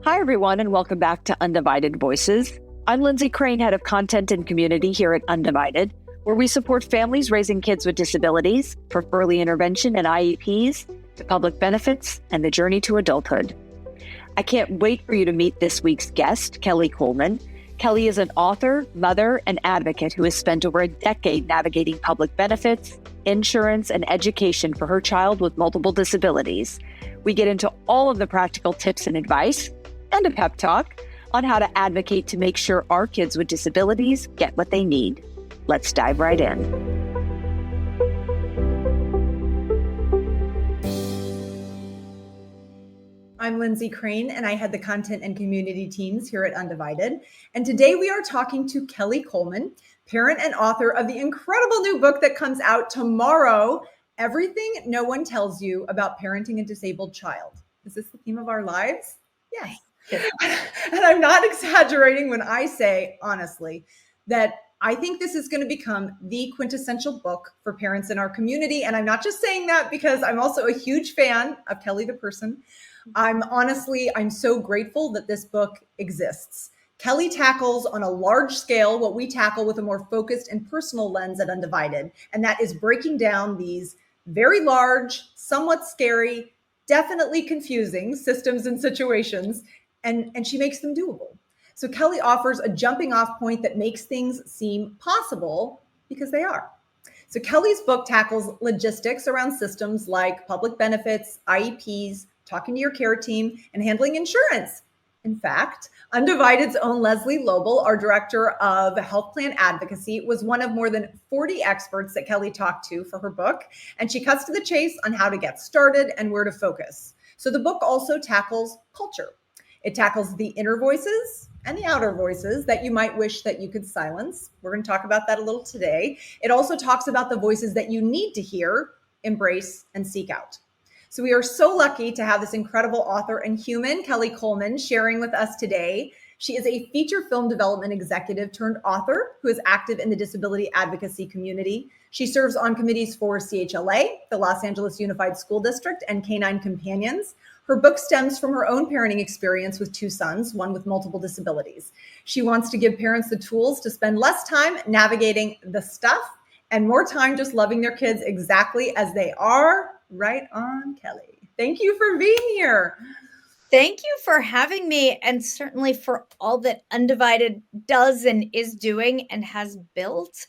Hi, everyone, and welcome back to Undivided Voices. I'm Lindsay Crane, head of content and community here at Undivided, where we support families raising kids with disabilities, from early intervention and IEPs to public benefits and the journey to adulthood. I can't wait for you to meet this week's guest, Kelley Coleman. Kelley is an author, mother, and advocate who has spent over a decade navigating public benefits, insurance, and education for her child with multiple disabilities. We get into all of the practical tips and advice and a pep talk on how to advocate to make sure our kids with disabilities get what they need. Let's dive right in. I'm Lindsay Crane, and I head the content and community teams here at Undivided. And today we are talking to Kelley Coleman, parent and author of the incredible new book that comes out tomorrow, Everything No One Tells You About Parenting a Disabled Child. Is this the theme of our lives? Yes. And I'm not exaggerating when I say, honestly, that I think this is going to become the quintessential book for parents in our community. And I'm not just saying that because I'm also a huge fan of Kelley the person. I'm so grateful that this book exists. Kelley tackles on a large scale what we tackle with a more focused and personal lens at Undivided. And that is breaking down these very large, somewhat scary, definitely confusing systems and situations. And she makes them doable. So Kelley offers a jumping off point that makes things seem possible because they are. So Kelley's book tackles logistics around systems like public benefits, IEPs, talking to your care team, and handling insurance. In fact, Undivided's own Leslie Lobel, our director of health plan advocacy, was one of more than 40 experts that Kelley talked to for her book. And she cuts to the chase on how to get started and where to focus. So the book also tackles culture. It tackles the inner voices and the outer voices that you might wish that you could silence. We're going to talk about that a little today. It also talks about the voices that you need to hear, embrace, and seek out. So we are so lucky to have this incredible author and human, Kelley Coleman, sharing with us today. She is a feature film development executive turned author who is active in the disability advocacy community. She serves on committees for CHLA, the Los Angeles Unified School District, and Canine Companions. Her book stems from her own parenting experience with two sons, one with multiple disabilities. She wants to give parents the tools to spend less time navigating the stuff and more time just loving their kids exactly as they are. Right on, Kelley. Thank you for being here. Thank you for having me, and certainly for all that Undivided does and is doing and has built.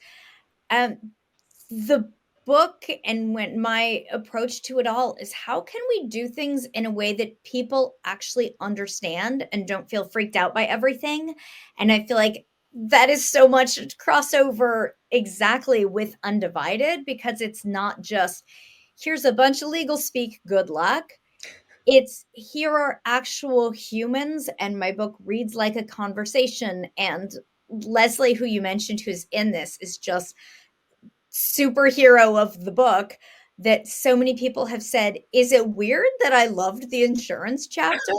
The book and when my approach to it all is how can we do things in a way that people actually understand and don't feel freaked out by everything? And I feel like that is so much crossover exactly with Undivided, because it's not just here's a bunch of legal speak, good luck. It's here are actual humans, and my book reads like a conversation. And Leslie, who you mentioned, who's in this, is just superhero of the book that so many people have said, is it weird that I loved the insurance chapter?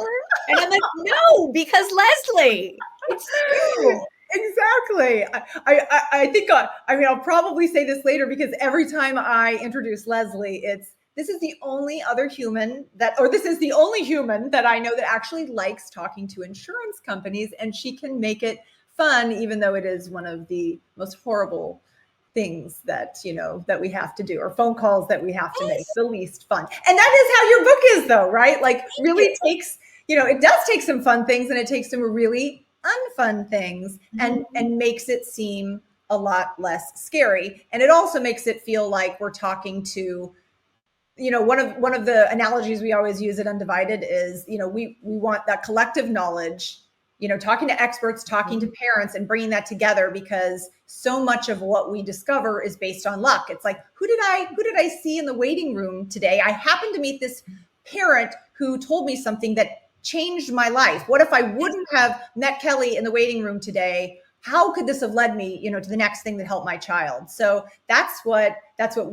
And I'm like, no, because Leslie, it's true. Exactly. I think, I'll probably say this later because every time I introduce Leslie, this is the only human that I know that actually likes talking to insurance companies, and she can make it fun, even though it is one of the most horrible things that we have to do, or phone calls that we have to make, the least fun. And that is how your book is, though, right? Like, really takes, it does take some fun things, and it takes some really unfun things, and makes it seem a lot less scary. And it also makes it feel like we're talking to, one of the analogies we always use at Undivided is, we want that collective knowledge, talking to experts, talking to parents, and bringing that together, because so much of what we discover is based on luck. It's like, who did I see in the waiting room today? I happened to meet this parent who told me something that changed my life. What if I wouldn't have met Kelley in the waiting room today? How could this have led me, to the next thing that helped my child? So that's what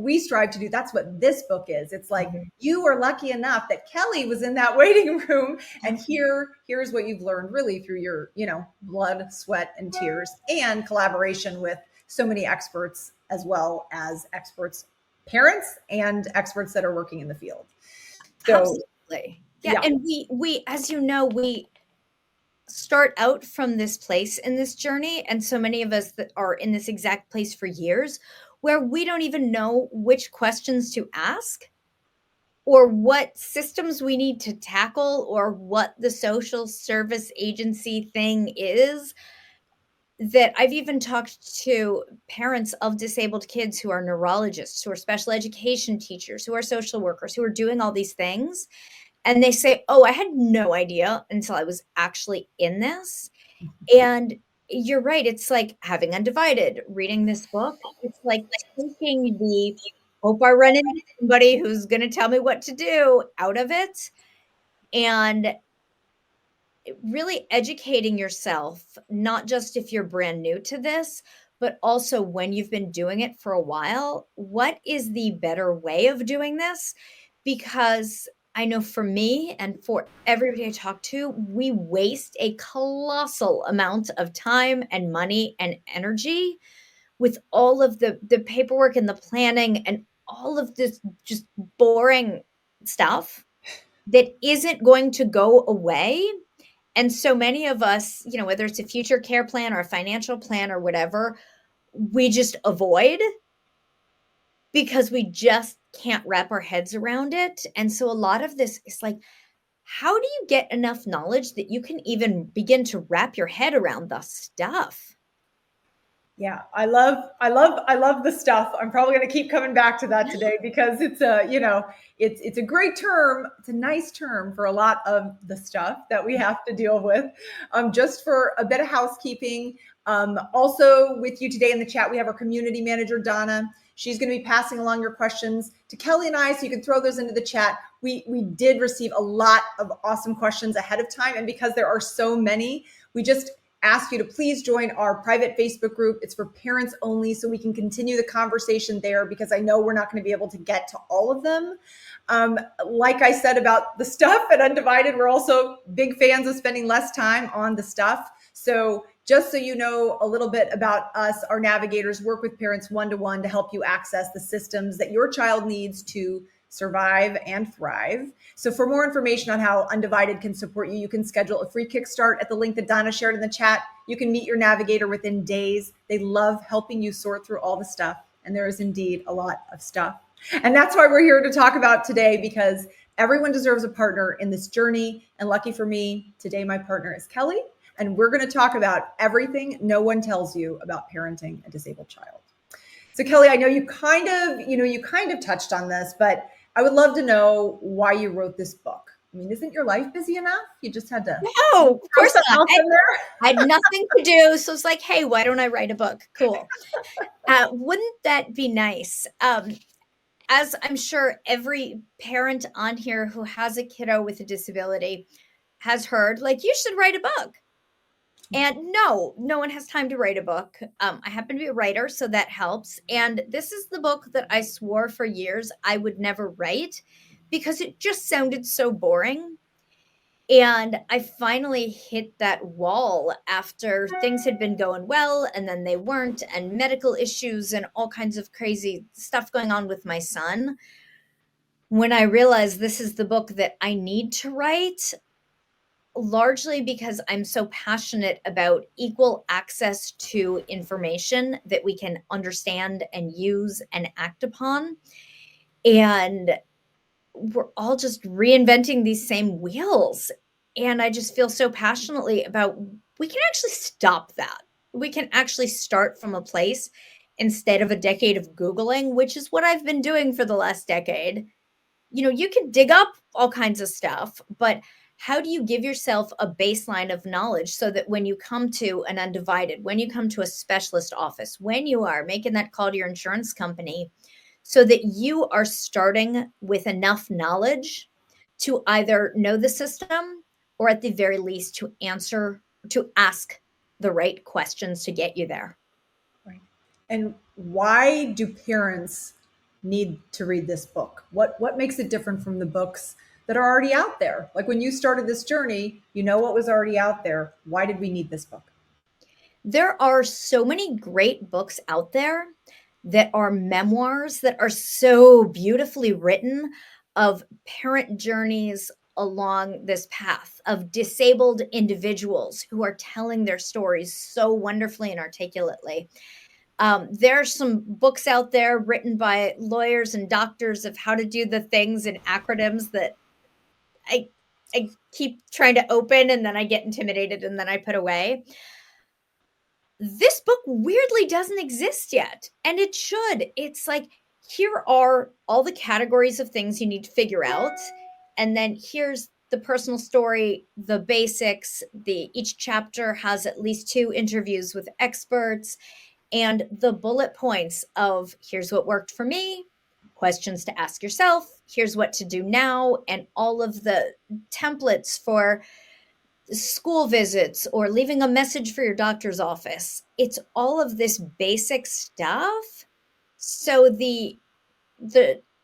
we strive to do. That's what this book is. It's like, you are lucky enough that Kelley was in that waiting room, and here's what you've learned really through your, blood, sweat, and tears, and collaboration with so many experts, as well as experts, parents, and experts that are working in the field. So, absolutely. Yeah. And we, as you know, we start out from this place in this journey, and so many of us that are in this exact place for years, where we don't even know which questions to ask or what systems we need to tackle or what the social service agency thing is. That I've even talked to parents of disabled kids who are neurologists, who are special education teachers, who are social workers, who are doing all these things. And they say, "Oh, I had no idea until I was actually in this." And you're right. It's like having Undivided, reading this book. It's like taking the hope I run into somebody who's going to tell me what to do out of it, and really educating yourself, not just if you're brand new to this, but also when you've been doing it for a while. What is the better way of doing this? Because I know for me and for everybody I talk to, we waste a colossal amount of time and money and energy with all of the paperwork and the planning and all of this just boring stuff that isn't going to go away. And so many of us, whether it's a future care plan or a financial plan or whatever, we just avoid because we just can't wrap our heads around it. And so a lot of this is like, how do you get enough knowledge that you can even begin to wrap your head around the stuff? Yeah, I love the stuff. I'm probably going to keep coming back to that today because it's a great term. It's a nice term for a lot of the stuff that we have to deal with. Just for a bit of housekeeping, also with you today in the chat, we have our community manager, Donna. She's going to be passing along your questions to Kelley and I, so you can throw those into the chat. We did receive a lot of awesome questions ahead of time, and because there are so many, we just ask you to please join our private Facebook group. It's for parents only, so we can continue the conversation there, because I know we're not going to be able to get to all of them. Like I said about the stuff at Undivided, we're also big fans of spending less time on the stuff. So just so you know a little bit about us, our navigators work with parents one-to-one to help you access the systems that your child needs to survive and thrive. So for more information on how Undivided can support you, you can schedule a free kickstart at the link that Donna shared in the chat. You can meet your navigator within days. They love helping you sort through all the stuff. And there is indeed a lot of stuff. And that's why we're here to talk about today, because everyone deserves a partner in this journey. And lucky for me, today my partner is Kelley. And we're going to talk about everything no one tells you about parenting a disabled child. So Kelley, I know you kind of touched on this, but I would love to know why you wrote this book. I mean, isn't your life busy enough? You just had to. No, of course not. I had nothing to do. So it's like, hey, why don't I write a book? Cool. Wouldn't that be nice? As I'm sure every parent on here who has a kiddo with a disability has heard, like, you should write a book. And no one has time to write a book. I happen to be a writer, so that helps. And this is the book that I swore for years I would never write because it just sounded so boring. And I finally hit that wall after things had been going well, and then they weren't, and medical issues and all kinds of crazy stuff going on with my son. When I realized this is the book that I need to write, largely because I'm so passionate about equal access to information that we can understand and use and act upon. And we're all just reinventing these same wheels. And I just feel so passionately about, we can actually stop that. We can actually start from a place instead of a decade of Googling, which is what I've been doing for the last decade. You can dig up all kinds of stuff, but how do you give yourself a baseline of knowledge so that when you come to an Undivided, when you come to a specialist office, when you are making that call to your insurance company, so that you are starting with enough knowledge to either know the system or at the very least to ask the right questions to get you there. Right. And why do parents need to read this book? What makes it different from the books that are already out there? Like when you started this journey, you know what was already out there. Why did we need this book? There are so many great books out there that are memoirs that are so beautifully written of parent journeys along this path of disabled individuals who are telling their stories so wonderfully and articulately. There are some books out there written by lawyers and doctors of how to do the things in acronyms that I keep trying to open, and then I get intimidated and then I put away. This book weirdly doesn't exist yet, and it should. It's like, here are all the categories of things you need to figure out, and then here's the personal story, the basics. Each chapter has at least 2 interviews with experts, and the bullet points of here's what worked for me, questions to ask yourself, here's what to do now, and all of the templates for school visits or leaving a message for your doctor's office. It's all of this basic stuff. So the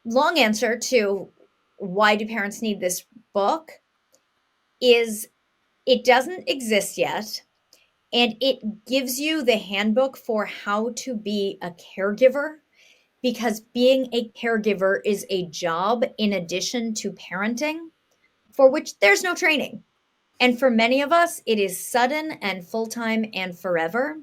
long answer to why do parents need this book is it doesn't exist yet. And it gives you the handbook for how to be a caregiver, because being a caregiver is a job in addition to parenting, for which there's no training. And for many of us, it is sudden and full-time and forever.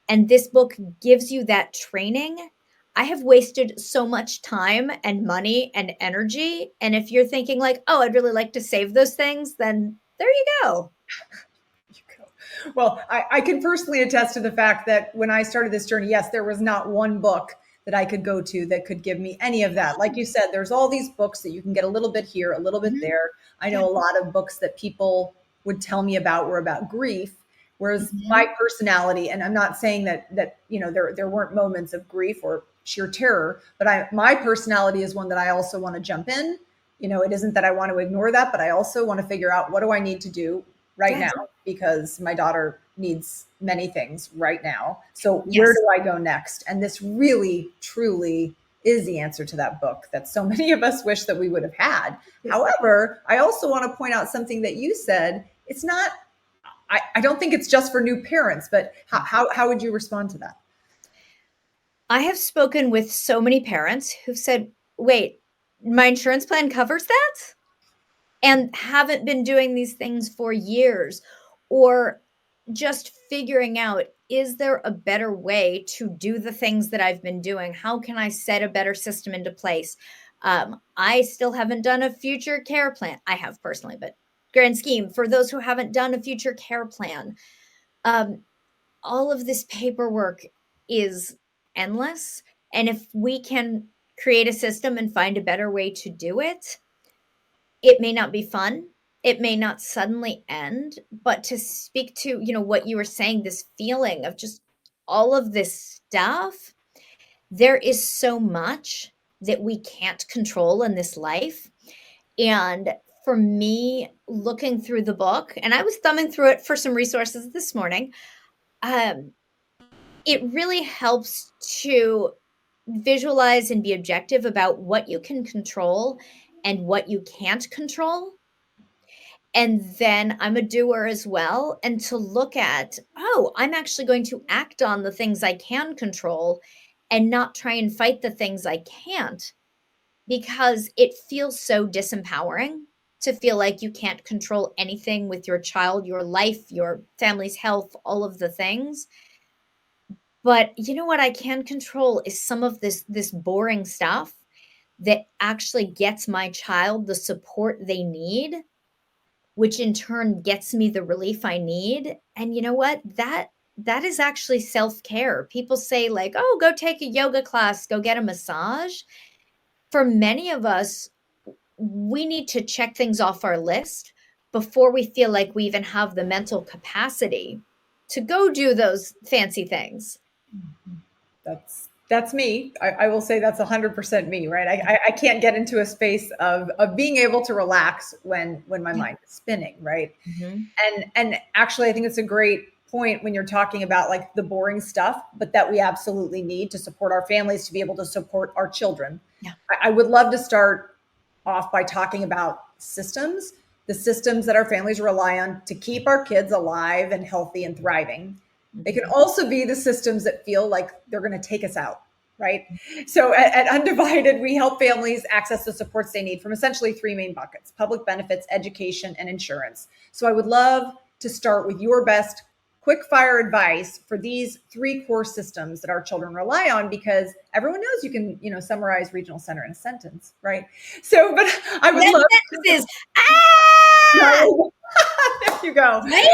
And this book gives you that training. I have wasted so much time and money and energy. And if you're thinking like, oh, I'd really like to save those things, then there you go. Well, I can personally attest to the fact that when I started this journey, yes, there was not one book that I could go to that could give me any of that. Like you said, there's all these books that you can get a little bit here, a little bit there. I know a lot of books that people would tell me about were about grief, whereas my personality, and I'm not saying that there weren't moments of grief or sheer terror, but my personality is one that I also want to jump in. It isn't that I want to ignore that, but I also want to figure out, what do I need to do right now, because my daughter needs many things right now. So where do I go next? And this really, truly is the answer to that book that so many of us wish that we would have had. However, I also want to point out something that you said. It's not, I don't think it's just for new parents, but how would you respond to that? I have spoken with so many parents who've said, wait, my insurance plan covers that? And haven't been doing these things for years, or just figuring out, is there a better way to do the things that I've been doing? How can I set a better system into place? I still haven't done a future care plan. I have personally, but grand scheme, for those who haven't done a future care plan, all of this paperwork is endless. And if we can create a system and find a better way to do it, it may not be fun. It may not suddenly end, but to speak to, what you were saying, this feeling of just all of this stuff, there is so much that we can't control in this life. And for me, looking through the book, and I was thumbing through it for some resources this morning, it really helps to visualize and be objective about what you can control and what you can't control. And then I'm a doer as well. And to look at, I'm actually going to act on the things I can control and not try and fight the things I can't, because it feels so disempowering to feel like you can't control anything with your child, your life, your family's health, all of the things. But you know what I can control is some of this boring stuff that actually gets my child the support they need, which in turn gets me the relief I need. And you know what? That is actually self-care. People say like, oh, go take a yoga class, go get a massage. For many of us, we need to check things off our list before we feel like we even have the mental capacity to go do those fancy things. That's me. I will say that's 100% me, right? I can't get into a space of being able to relax when my mind is spinning, right? And actually, I think it's a great point when you're talking about like the boring stuff, but that we absolutely need to support our families, to be able to support our children. Yeah. I would love to start off by talking about systems, the systems that our families rely on to keep our kids alive and healthy and thriving. They can also be the systems that feel like they're going to take us out. right? So at Undivided, we help families access the supports they need from essentially three main buckets: public benefits, education, and insurance. So I would love to start with your best quick fire advice for these three core systems that our children rely on, because everyone knows you can, summarize regional center in a sentence, right? So, but I would love sentences. there you go. Right?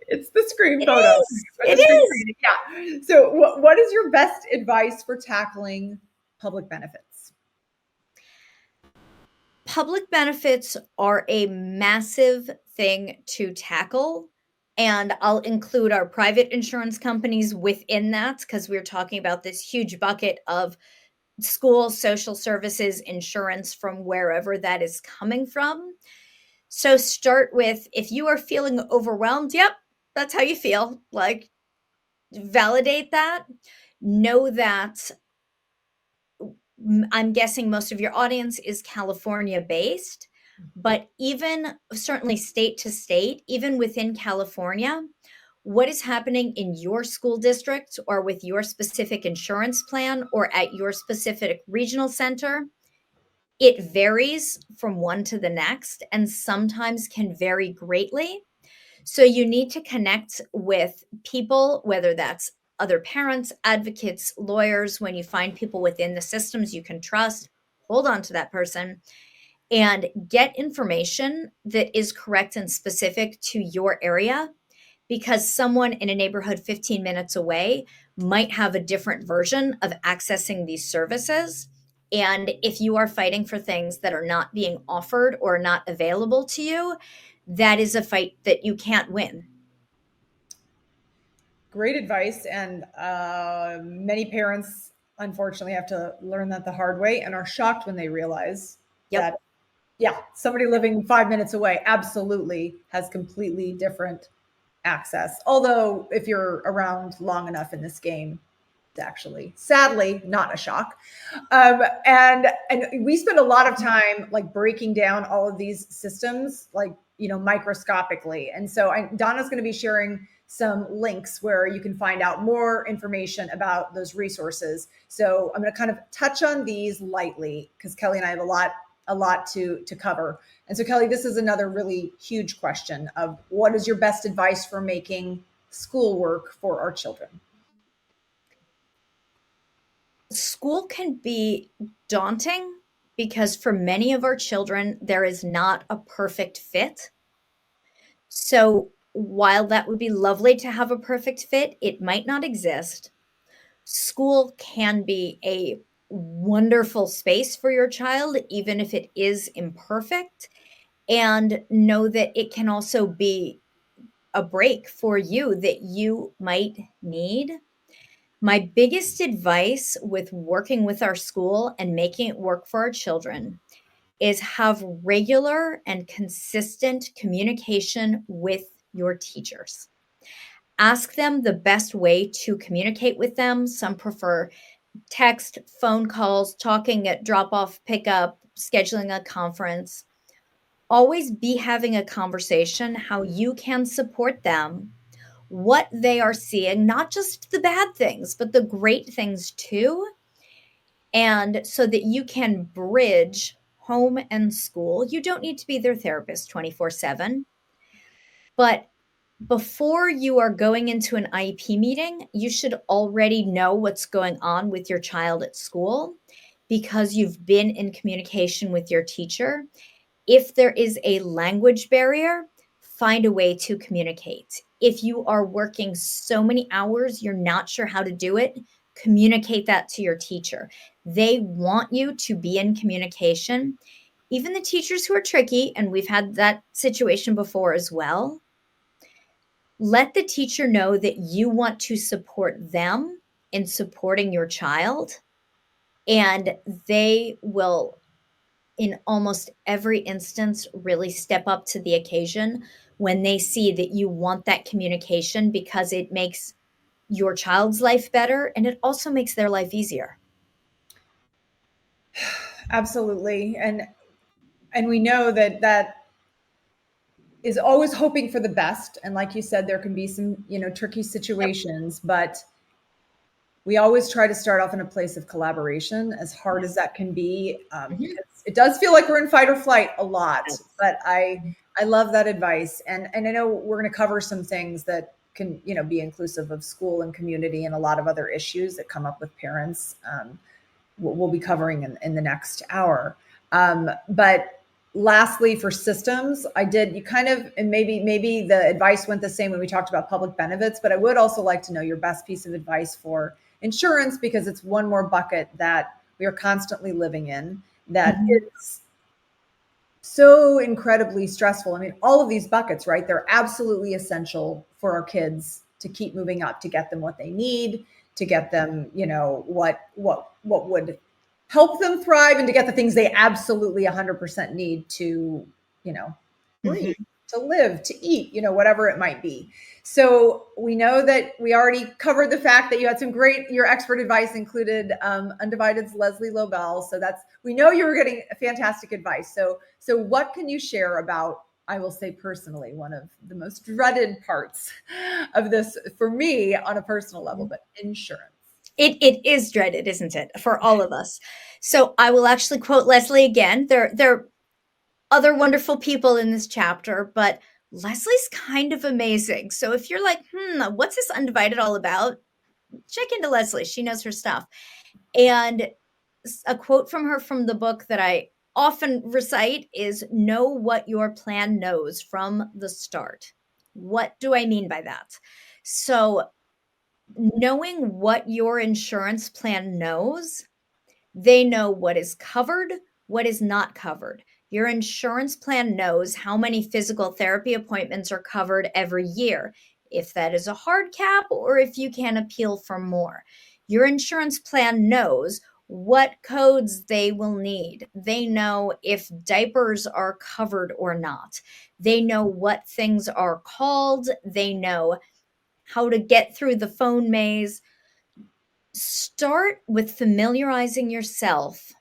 It's the screen It photo. is. It is. Yeah. So, what is your best advice for tackling public benefits? Public benefits are a massive thing to tackle. And I'll include our private insurance companies within that, because we're talking about this huge bucket of school, social services, insurance from wherever that is coming from. So start with, if you are feeling overwhelmed, yep, that's how you feel. Like, validate that. Know that I'm guessing most of your audience is California based, but even certainly state to state, even within California, what is happening in your school district or with your specific insurance plan or at your specific regional center, it varies from one to the next and sometimes can vary greatly. So you need to connect with people, whether that's other parents, advocates, lawyers. When you find people within the systems you can trust, hold on to that person and get information that is correct and specific to your area, because someone in a neighborhood 15 minutes away might have a different version of accessing these services. And if you are fighting for things that are not being offered or not available to you, that is a fight that you can't win. Great advice. And many parents, unfortunately, have to learn that the hard way and are shocked when they realize Yep. that, yeah, somebody living 5 minutes away absolutely has completely different access. Although, if you're around long enough in this game, it's actually, sadly, not a shock. And we spend a lot of time like breaking down all of these systems, like, microscopically. And so Donna's going to be sharing some links where you can find out more information about those resources. So I'm going to kind of touch on these lightly because Kelley and I have a lot to cover. And so, Kelley, this is another really huge question of what is your best advice for making schoolwork for our children? School can be daunting because for many of our children, there is not a perfect fit. So while that would be lovely to have a perfect fit, it might not exist. School can be a wonderful space for your child, even if it is imperfect. And know that it can also be a break for you that you might need. My biggest advice with working with our school and making it work for our children is have regular and consistent communication with your teachers. Ask them the best way to communicate with them. Some prefer text, phone calls, talking at drop off, pickup, scheduling a conference. Always be having a conversation how you can support them, what they are seeing, not just the bad things, but the great things too. And so that you can bridge home and school. You don't need to be their therapist 24/7, but before you are going into an IEP meeting, you should already know what's going on with your child at school because you've been in communication with your teacher. If there is a language barrier, find a way to communicate. If you are working so many hours, you're not sure how to do it, communicate that to your teacher. They want you to be in communication. Even the teachers who are tricky, and we've had that situation before as well, let the teacher know that you want to support them in supporting your child, and they will, in almost every instance, really step up to the occasion when they see that you want that communication, because it makes your child's life better and it also makes their life easier. Absolutely. And we know that is always hoping for the best. And like you said, there can be some, tricky situations, but we always try to start off in a place of collaboration, as hard as that can be, because it does feel like we're in fight or flight a lot. But I love that advice, and I know we're going to cover some things that can be inclusive of school and community and a lot of other issues that come up with parents. We'll be covering in the next hour. But lastly, for systems, you kind of, and maybe the advice went the same when we talked about public benefits, but I would also like to know your best piece of advice for insurance, because it's one more bucket that we are constantly living in that is so incredibly stressful. I mean, all of these buckets, right? They're absolutely essential for our kids to keep moving up, to get them what they need, to get them, what would help them thrive, and to get the things they absolutely 100% need to, breathe, to live, to eat, whatever it might be. So we know that we already covered the fact that you had your expert advice included Undivided's Leslie Lobel. So we know you were getting fantastic advice. So what can you share about, I will say personally, one of the most dreaded parts of this for me on a personal level, but insurance. It is dreaded, isn't it, for all of us? So I will actually quote Leslie again. There are other wonderful people in this chapter, but Leslie's kind of amazing. So if you're like, what's this Undivided all about? Check into Leslie. She knows her stuff. And a quote from her from the book that I often recite is, know what your plan knows from the start. What do I mean by that? So knowing what your insurance plan knows, they know what is covered, what is not covered. Your insurance plan knows how many physical therapy appointments are covered every year, if that is a hard cap or if you can appeal for more. Your insurance plan knows what codes they will need. They know if diapers are covered or not. They know what things are called. They know how to get through the phone maze. Start with familiarizing yourself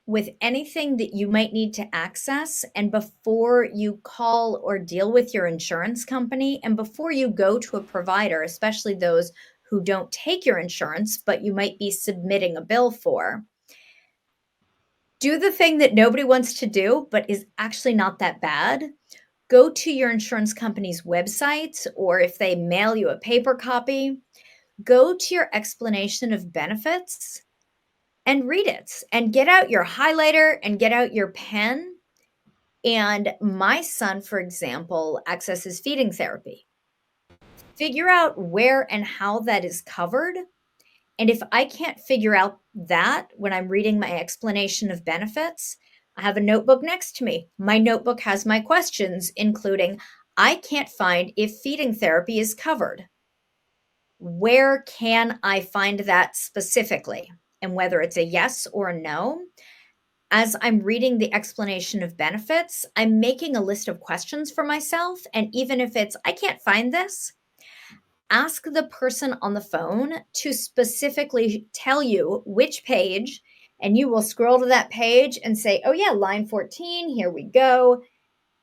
with anything that you might need to access. And before you call or deal with your insurance company, and before you go to a provider, especially those who don't take your insurance, but you might be submitting a bill for, do the thing that nobody wants to do, but is actually not that bad. Go to your insurance company's website, or if they mail you a paper copy, go to your explanation of benefits and read it, and get out your highlighter and get out your pen. And my son, for example, accesses feeding therapy. Figure out where and how that is covered. And if I can't figure out that when I'm reading my explanation of benefits, I have a notebook next to me. My notebook has my questions, including, I can't find if feeding therapy is covered. Where can I find that specifically? And whether it's a yes or a no. As I'm reading the explanation of benefits, I'm making a list of questions for myself. And even if it's, I can't find this, ask the person on the phone to specifically tell you which page, and you will scroll to that page and say, oh yeah, line 14, here we go.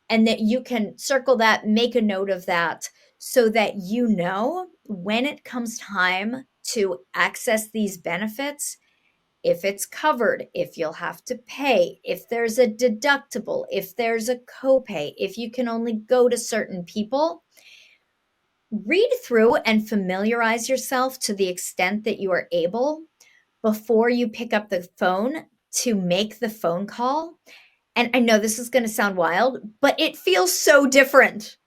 And that you can circle that, make a note of that, so that you know when it comes time to access these benefits, if it's covered, if you'll have to pay, if there's a deductible, if there's a copay, if you can only go to certain people. Read through and familiarize yourself to the extent that you are able before you pick up the phone to make the phone call. And I know this is going to sound wild, but it feels so different.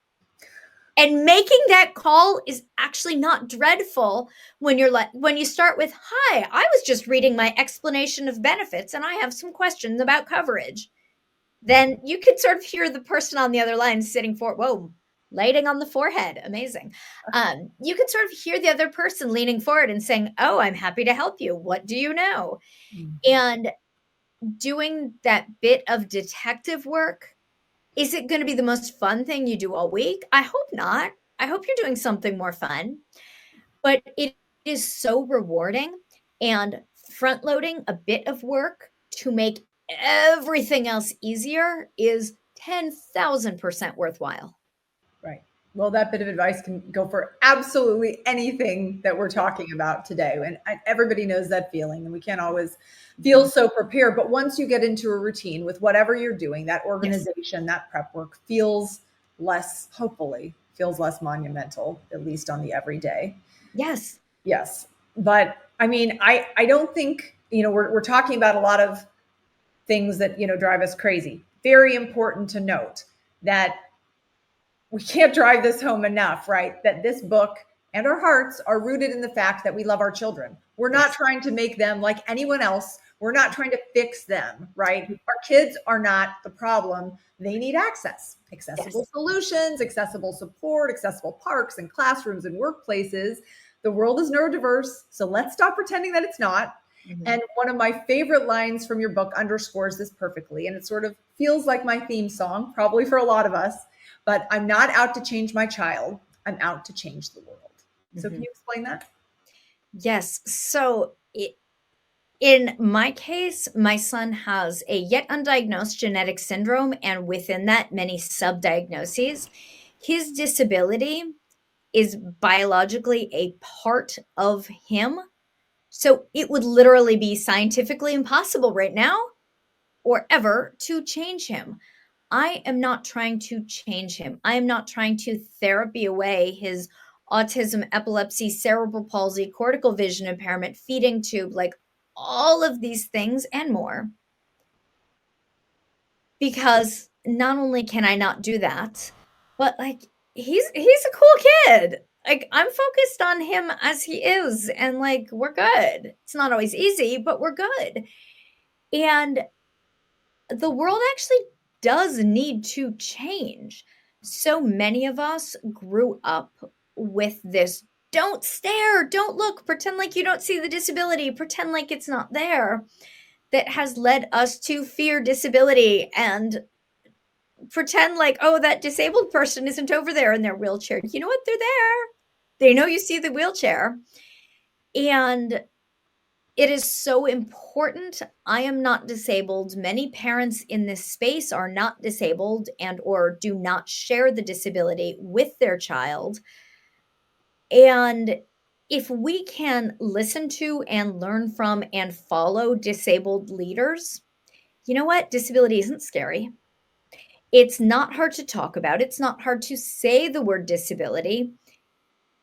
And making that call is actually not dreadful when you start with, hi, I was just reading my explanation of benefits and I have some questions about coverage. Then you can sort of hear the person on the other line lighting on the forehead. Amazing. You can sort of hear the other person leaning forward and saying, oh, I'm happy to help you. What do you know? Mm-hmm. And doing that bit of detective work, is it going to be the most fun thing you do all week? I hope not. I hope you're doing something more fun. But it is so rewarding, and front loading a bit of work to make everything else easier is 10,000% worthwhile. Right. Well, that bit of advice can go for absolutely anything that we're talking about today. And everybody knows that feeling, and we can't always feel so prepared. But once you get into a routine with whatever you're doing, that organization, that prep work feels less, hopefully, feels less monumental, at least on the everyday. Yes. Yes. But I mean, I don't think, we're talking about a lot of things that, drive us crazy. Very important to note that we can't drive this home enough, right? That this book and our hearts are rooted in the fact that we love our children. We're not trying to make them like anyone else. We're not trying to fix them, right? Our kids are not the problem. They need access, accessible solutions, accessible support, accessible parks and classrooms and workplaces. The world is neurodiverse, so let's stop pretending that it's not. And one of my favorite lines from your book underscores this perfectly. And it sort of feels like my theme song, probably for a lot of us. But I'm not out to change my child. I'm out to change the world. So can you explain that? Yes. So in my case, my son has a yet undiagnosed genetic syndrome, and within that, many subdiagnoses. His disability is biologically a part of him. So it would literally be scientifically impossible right now or ever to change him. I am not trying to change him. I am not trying to therapy away his autism, epilepsy, cerebral palsy, cortical vision impairment, feeding tube, like all of these things and more. Because not only can I not do that, but like he's a cool kid. Like I'm focused on him as he is, and like we're good. It's not always easy, but we're good. And the world actually does need to change. So many of us grew up with this don't stare, don't look, pretend like you don't see the disability, pretend like it's not there, that has led us to fear disability and pretend like, oh, that disabled person isn't over there in their wheelchair. You know what? They're there. They know you see the wheelchair. And it is so important. I am not disabled. Many parents in this space are not disabled and or do not share the disability with their child. And if we can listen to and learn from and follow disabled leaders, you know what? Disability isn't scary. It's not hard to talk about. It's not hard to say the word disability.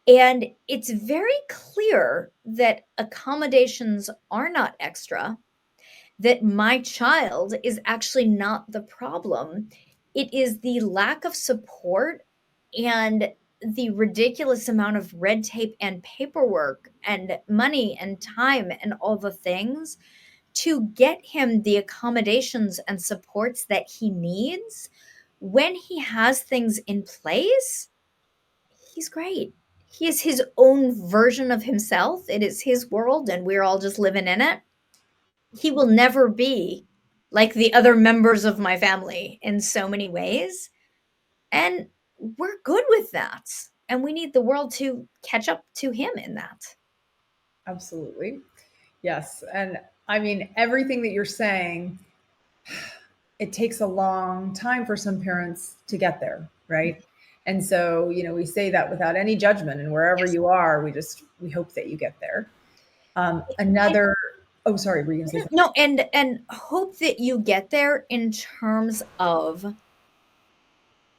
And it's very clear that accommodations are not extra, that my child is actually not the problem. It is the lack of support and the ridiculous amount of red tape and paperwork and money and time and all the things to get him the accommodations and supports that he needs. When he has things in place, he's great. He is his own version of himself. It is his world, and we're all just living in it. He will never be like the other members of my family in so many ways. And we're good with that. And we need the world to catch up to him in that. Absolutely. Yes. And I mean, everything that you're saying, it takes a long time for some parents to get there, right? And so, we say that without any judgment, and wherever you are, we hope that you get there. Oh, sorry, were you going to say something? No, and hope that you get there in terms of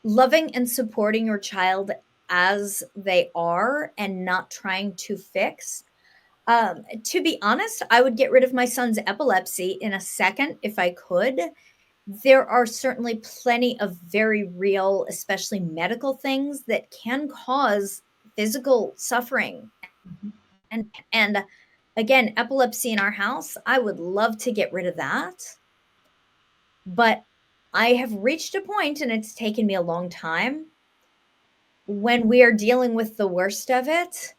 loving and supporting your child as they are and not trying to fix. To be honest, I would get rid of my son's epilepsy in a second if I could. There are certainly plenty of very real, especially medical things that can cause physical suffering. And again, epilepsy in our house, I would love to get rid of that. But I have reached a point, and it's taken me a long time, when we are dealing with the worst of it.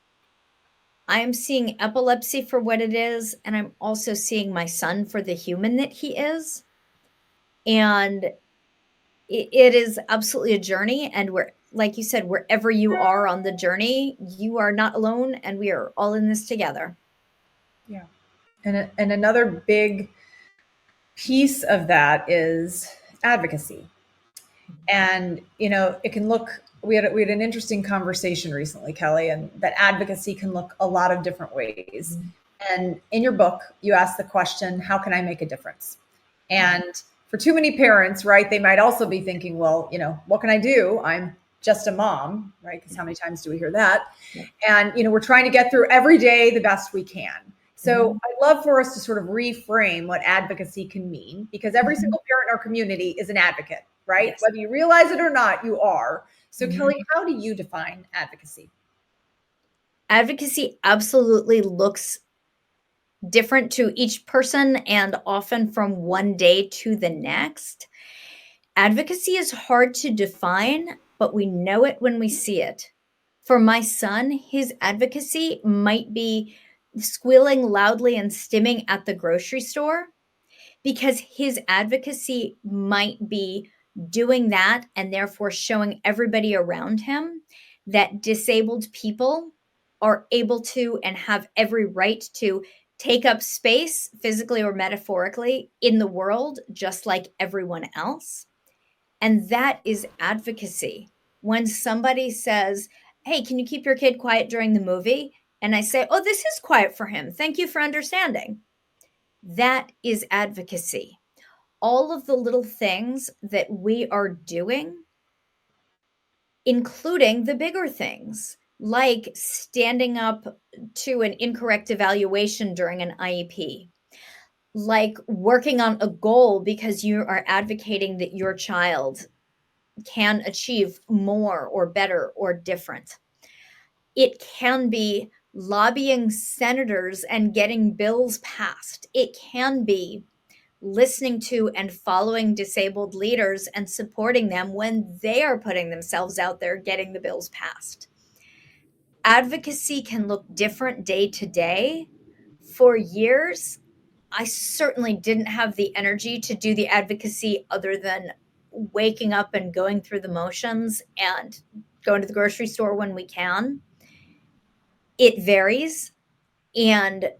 I am seeing epilepsy for what it is, and I'm also seeing my son for the human that he is. And it is absolutely a journey. And like you said, wherever you are on the journey, you are not alone, and we are all in this together. Yeah. And another big piece of that is advocacy. And, it can look we had an interesting conversation recently, Kelley, and that advocacy can look a lot of different ways. And in your book, you ask the question, how can I make a difference? And for too many parents, right, they might also be thinking, well, what can I do? I'm just a mom, right? Because how many times do we hear that? And, we're trying to get through every day the best we can. So I'd love for us to sort of reframe what advocacy can mean, because every single parent in our community is an advocate, right? Yes. Whether you realize it or not, you are. So Kelley, how do you define advocacy? Advocacy absolutely looks different to each person and often from one day to the next. Advocacy is hard to define, but we know it when we see it. For my son, his advocacy might be squealing loudly and stimming at the grocery store, because his advocacy might be doing that and therefore showing everybody around him that disabled people are able to and have every right to take up space, physically or metaphorically, in the world, just like everyone else. And that is advocacy. When somebody says, hey, can you keep your kid quiet during the movie? And I say, oh, this is quiet for him. Thank you for understanding. That is advocacy. All of the little things that we are doing, including the bigger things, like standing up to an incorrect evaluation during an IEP, like working on a goal because you are advocating that your child can achieve more or better or different. It can be lobbying senators and getting bills passed. It can be listening to and following disabled leaders and supporting them when they are putting themselves out there getting the bills passed. Advocacy can look different day to day. For years, I certainly didn't have the energy to do the advocacy other than waking up and going through the motions and going to the grocery store when we can. It varies, and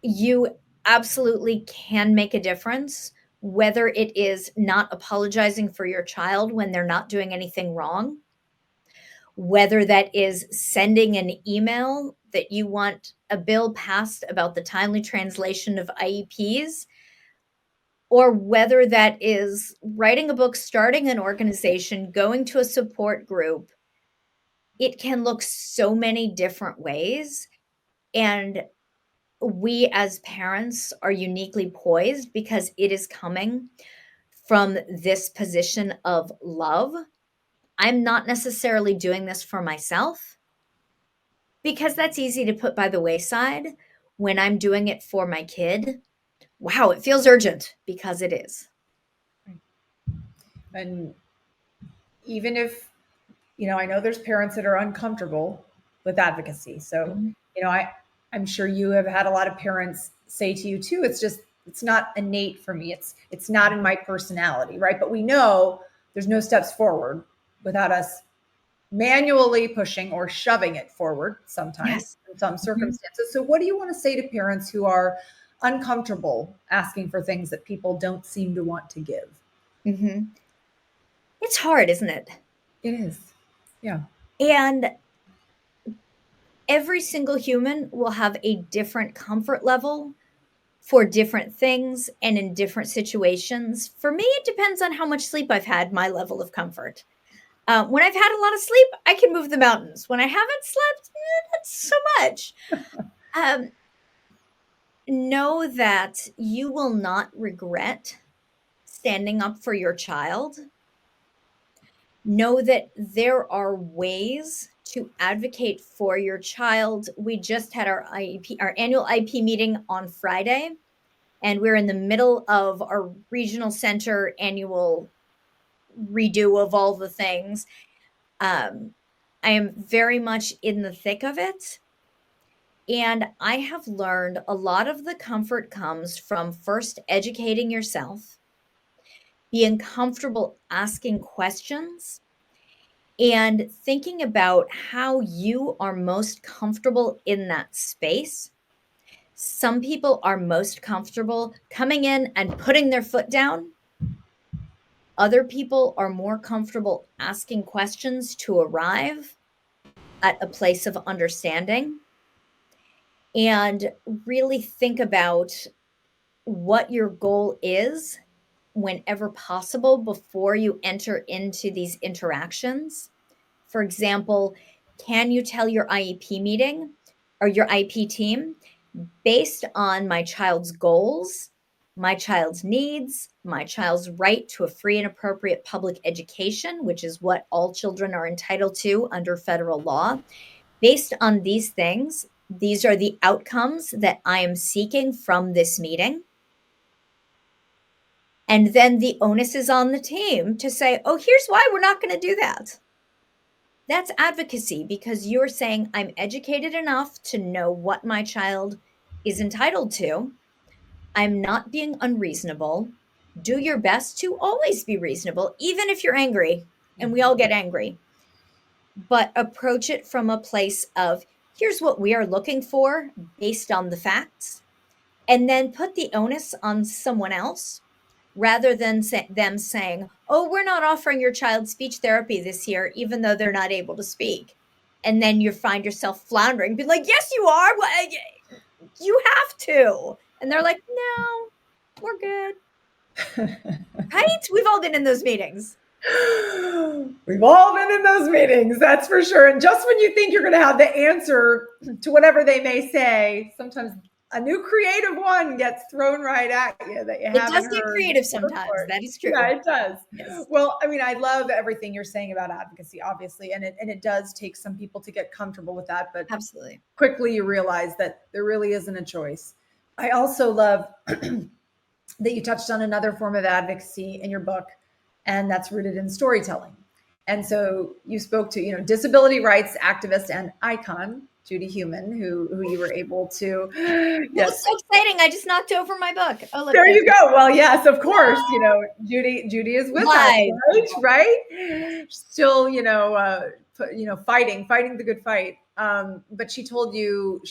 you absolutely can make a difference, whether it is not apologizing for your child when they're not doing anything wrong, whether that is sending an email that you want a bill passed about the timely translation of IEPs, or whether that is writing a book, starting an organization, going to a support group. It can look so many different ways. And we as parents are uniquely poised because it is coming from this position of love. I'm not necessarily doing this for myself, because that's easy to put by the wayside. When I'm doing it for my kid, wow, it feels urgent, because it is. And even if, I know there's parents that are uncomfortable with advocacy. So, I'm sure you have had a lot of parents say to you too, it's not innate for me. It's not in my personality, right? But we know there's no steps forward without us manually pushing or shoving it forward sometimes. Yes. In some circumstances. So what do you want to say to parents who are uncomfortable asking for things that people don't seem to want to give? It's hard, isn't it? It is. Yeah. And every single human will have a different comfort level for different things and in different situations. For me, it depends on how much sleep I've had, my level of comfort. When I've had a lot of sleep, I can move the mountains. When I haven't slept, not so much. Know that you will not regret standing up for your child. Know that there are ways to advocate for your child. We just had our annual IEP meeting on Friday, and we're in the middle of our regional center annual redo of all the things. I am very much in the thick of it. And I have learned a lot of the comfort comes from first educating yourself, being comfortable asking questions, and thinking about how you are most comfortable in that space. Some people are most comfortable coming in and putting their foot down. Other people are more comfortable asking questions to arrive at a place of understanding, and really think about what your goal is whenever possible before you enter into these interactions. For example, can you tell your IEP meeting or your IEP team, based on my child's goals, my child's needs, my child's right to a free and appropriate public education, which is what all children are entitled to under federal law. Based on these things, these are the outcomes that I am seeking from this meeting. And then the onus is on the team to say, oh, here's why we're not going to do that. That's advocacy, because you're saying, I'm educated enough to know what my child is entitled to. I'm not being unreasonable. Do your best to always be reasonable, even if you're angry, and we all get angry. But approach it from a place of, here's what we are looking for based on the facts, and then put the onus on someone else, rather than them saying, oh, we're not offering your child speech therapy this year, even though they're not able to speak. And then you find yourself floundering, be like, yes, you are. You have to. And they're like, no, we're good. Right? We've all been in those meetings. We've all been in those meetings, that's for sure. And just when you think you're going to have the answer to whatever they may say, sometimes a new creative one gets thrown right at you that you haven't heard. It does get creative sometimes. That is true. Yeah, it does. Yes. Well, I mean, I love everything you're saying about advocacy, obviously, and it does take some people to get comfortable with that. But absolutely, quickly you realize that there really isn't a choice. I also love that you touched on another form of advocacy in your book, and that's rooted in storytelling. And so you spoke to, disability rights activist and icon Judy Heumann, who you were able to. Yes, it's so exciting! I just knocked over my book. Oh, look, there you go. Well, yes, of course. Judy is with us, right? Still, fighting the good fight. But she told you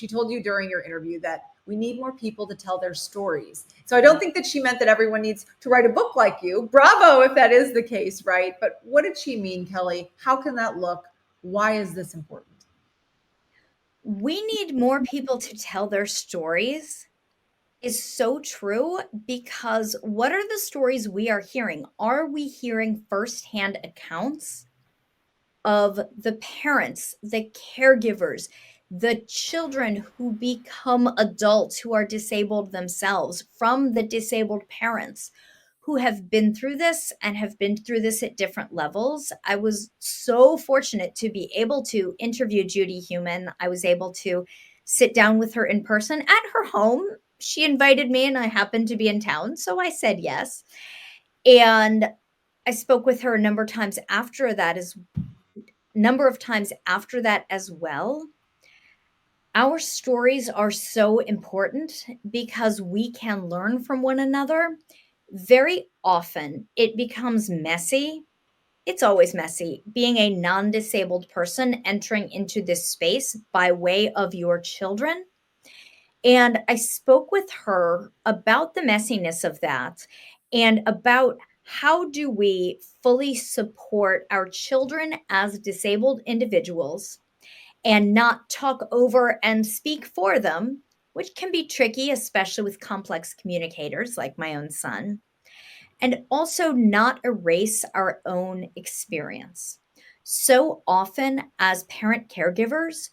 during your interview that we need more people to tell their stories. So I don't think that she meant that everyone needs to write a book like you. Bravo if that is the case, right? But what did she mean, Kelley? How can that look? Why is this important? We need more people to tell their stories is so true, because what are the stories we are hearing? Are we hearing firsthand accounts of the parents, the caregivers, the children who become adults who are disabled themselves from the disabled parents who have been through this and have been through this at different levels? I was so fortunate to be able to interview Judy Heumann. I was able to sit down with her in person at her home. She invited me and I happened to be in town, so I said yes. And I spoke with her a number of times after that as well. Our stories are so important because we can learn from one another. Very often it becomes messy. It's always messy being a non-disabled person entering into this space by way of your children. And I spoke with her about the messiness of that and about how do we fully support our children as disabled individuals and not talk over and speak for them, which can be tricky, especially with complex communicators like my own son, and also not erase our own experience. So often as parent caregivers,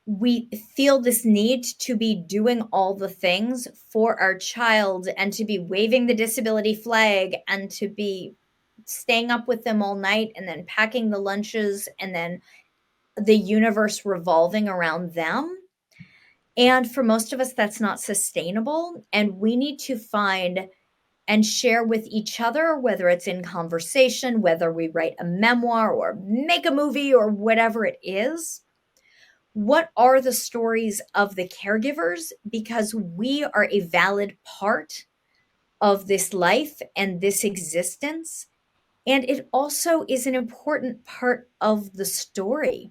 we feel this need to be doing all the things for our child and to be waving the disability flag and to be staying up with them all night and then packing the lunches and then the universe revolving around them. And for most of us, that's not sustainable. And we need to find and share with each other, whether it's in conversation, whether we write a memoir or make a movie or whatever it is. What are the stories of the caregivers? Because we are a valid part of this life and this existence. And it also is an important part of the story.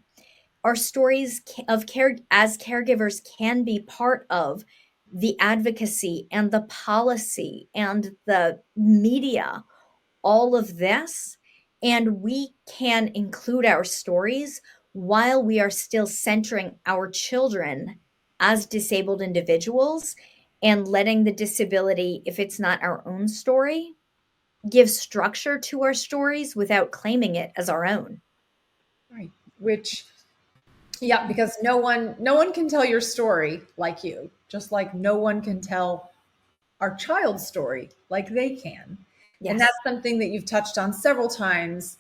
Our stories of care as caregivers can be part of the advocacy and the policy and the media all of this, and we can include our stories while we are still centering our children as disabled individuals and letting the disability, if it's not our own story, give structure to our stories without claiming it as our own. Right. Which, yeah, because no one can tell your story like you, just like no one can tell our child's story like they can. And Yes. that's something that you've touched on several times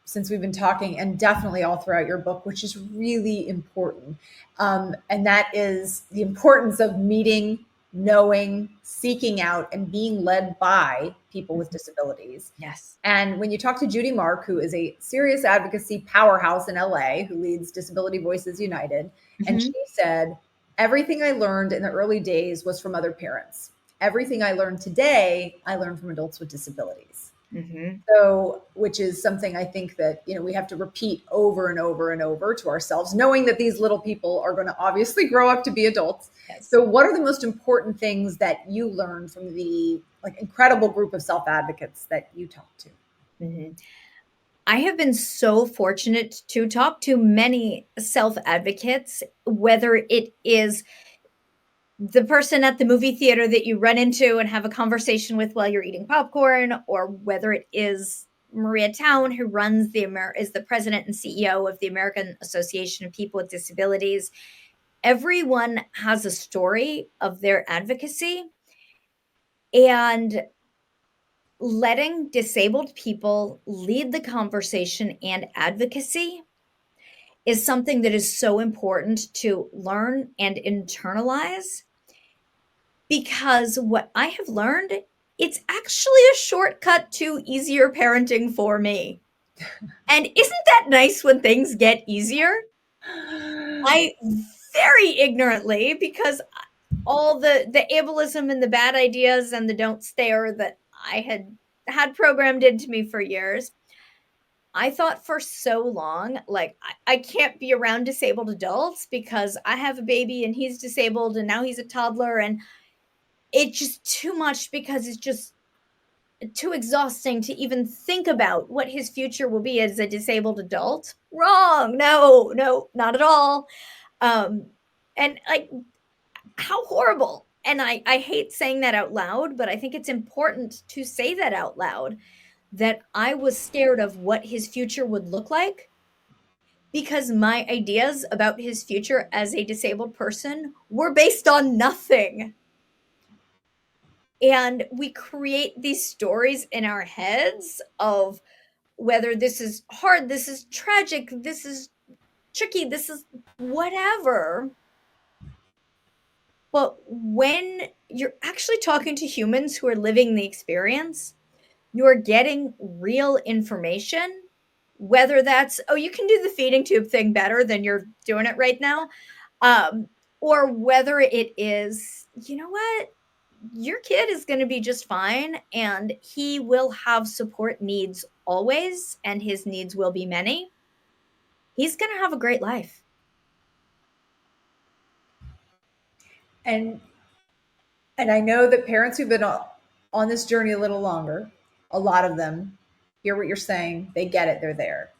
since we've been talking, and definitely all throughout your book, which is really important. And that is the importance of meeting, knowing, seeking out, and being led by people with disabilities. Yes. And when you talk to Judy Mark, who is a serious advocacy powerhouse in LA, who leads Disability Voices United, and she said, everything I learned in the early days was from other parents. Everything I learned today, I learned from adults with disabilities. So, which is something I think that, we have to repeat over and over and over to ourselves, knowing that these little people are going to obviously grow up to be adults. Yes. So what are the most important things that you learned from the incredible group of self-advocates that you talk to? I have been so fortunate to talk to many self-advocates, whether it is the person at the movie theater that you run into and have a conversation with while you're eating popcorn, or whether it is Maria Town, who is the president and CEO of the American Association of People with Disabilities. Everyone has a story of their advocacy, and letting disabled people lead the conversation and advocacy is something that is so important to learn and internalize, because what I have learned, it's actually a shortcut to easier parenting for me. And isn't that nice when things get easier? I very ignorantly, because all the ableism and the bad ideas and the don't stare that I had programmed into me for years, I thought for so long, like, I can't be around disabled adults because I have a baby and he's disabled and now he's a toddler, and it's just too much because it's just too exhausting to even think about what his future will be as a disabled adult. Wrong. No, not at all. And like, how horrible. And I hate saying that out loud, but I think it's important to say that out loud, that I was scared of what his future would look like because my ideas about his future as a disabled person were based on nothing. And we create these stories in our heads of whether this is hard, this is tragic, this is tricky, this is whatever. But when you're actually talking to humans who are living the experience, you're getting real information, whether that's, oh, you can do the feeding tube thing better than you're doing it right now, or whether it is, you know what, your kid is going to be just fine and he will have support needs always, and his needs will be many. He's going to have a great life. And I know that parents who've been on this journey a little longer, a lot of them hear what you're saying, they get it, they're there.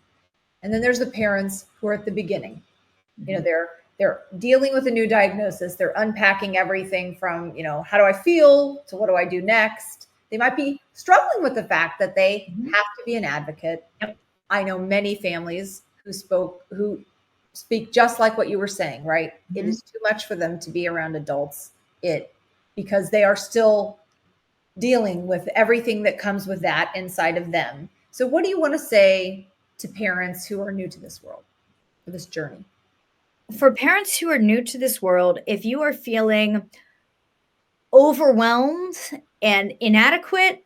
And then there's the parents who are at the beginning. They're dealing with a new diagnosis. They're unpacking everything from, how do I feel to what do I do next? They might be struggling with the fact that they have to be an advocate. Yep. I know many families who speak just like what you were saying, right? It is too much for them to be around adults, because they are still dealing with everything that comes with that inside of them. So what do you want to say to parents who are new to this world, for this journey? For parents who are new to this world, if you are feeling overwhelmed and inadequate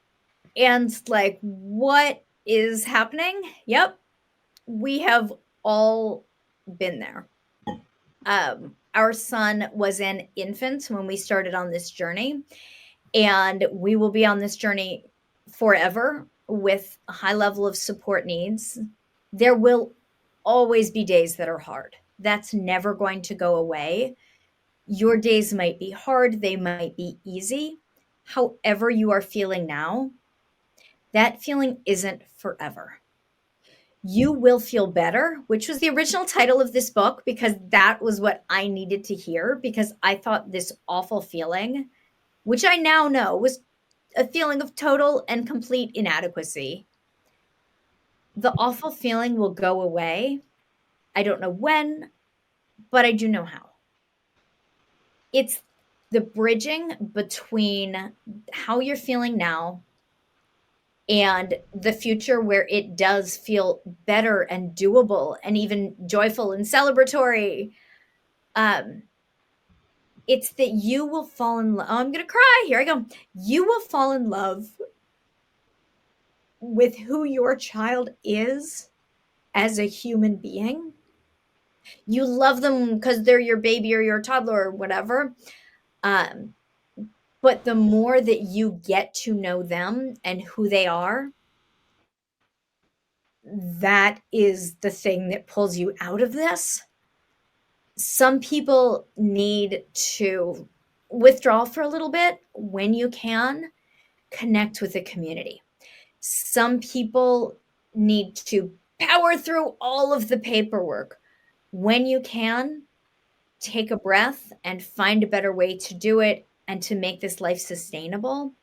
and like, what is happening? Yep, we have all been there. Our son was an infant when we started on this journey, and we will be on this journey forever with a high level of support needs. There will always be days that are hard. That's never going to go away. Your days might be hard, they might be easy. However you are feeling now, that feeling isn't forever. You will feel better, which was the original title of this book, because that was what I needed to hear, because I thought this awful feeling, which I now know was a feeling of total and complete inadequacy. The awful feeling will go away. I don't know when, but I do know how. It's the bridging between how you're feeling now and the future, where it does feel better and doable and even joyful and celebratory. It's that you will fall in love. Oh, I'm going to cry. Here I go. You will fall in love with who your child is as a human being. You love them because they're your baby or your toddler or whatever. But the more that you get to know them and who they are, that is the thing that pulls you out of this. Some people need to withdraw for a little bit when you can, connect with the community. Some people need to power through all of the paperwork. When you can, take a breath and find a better way to do it and to make this life sustainable.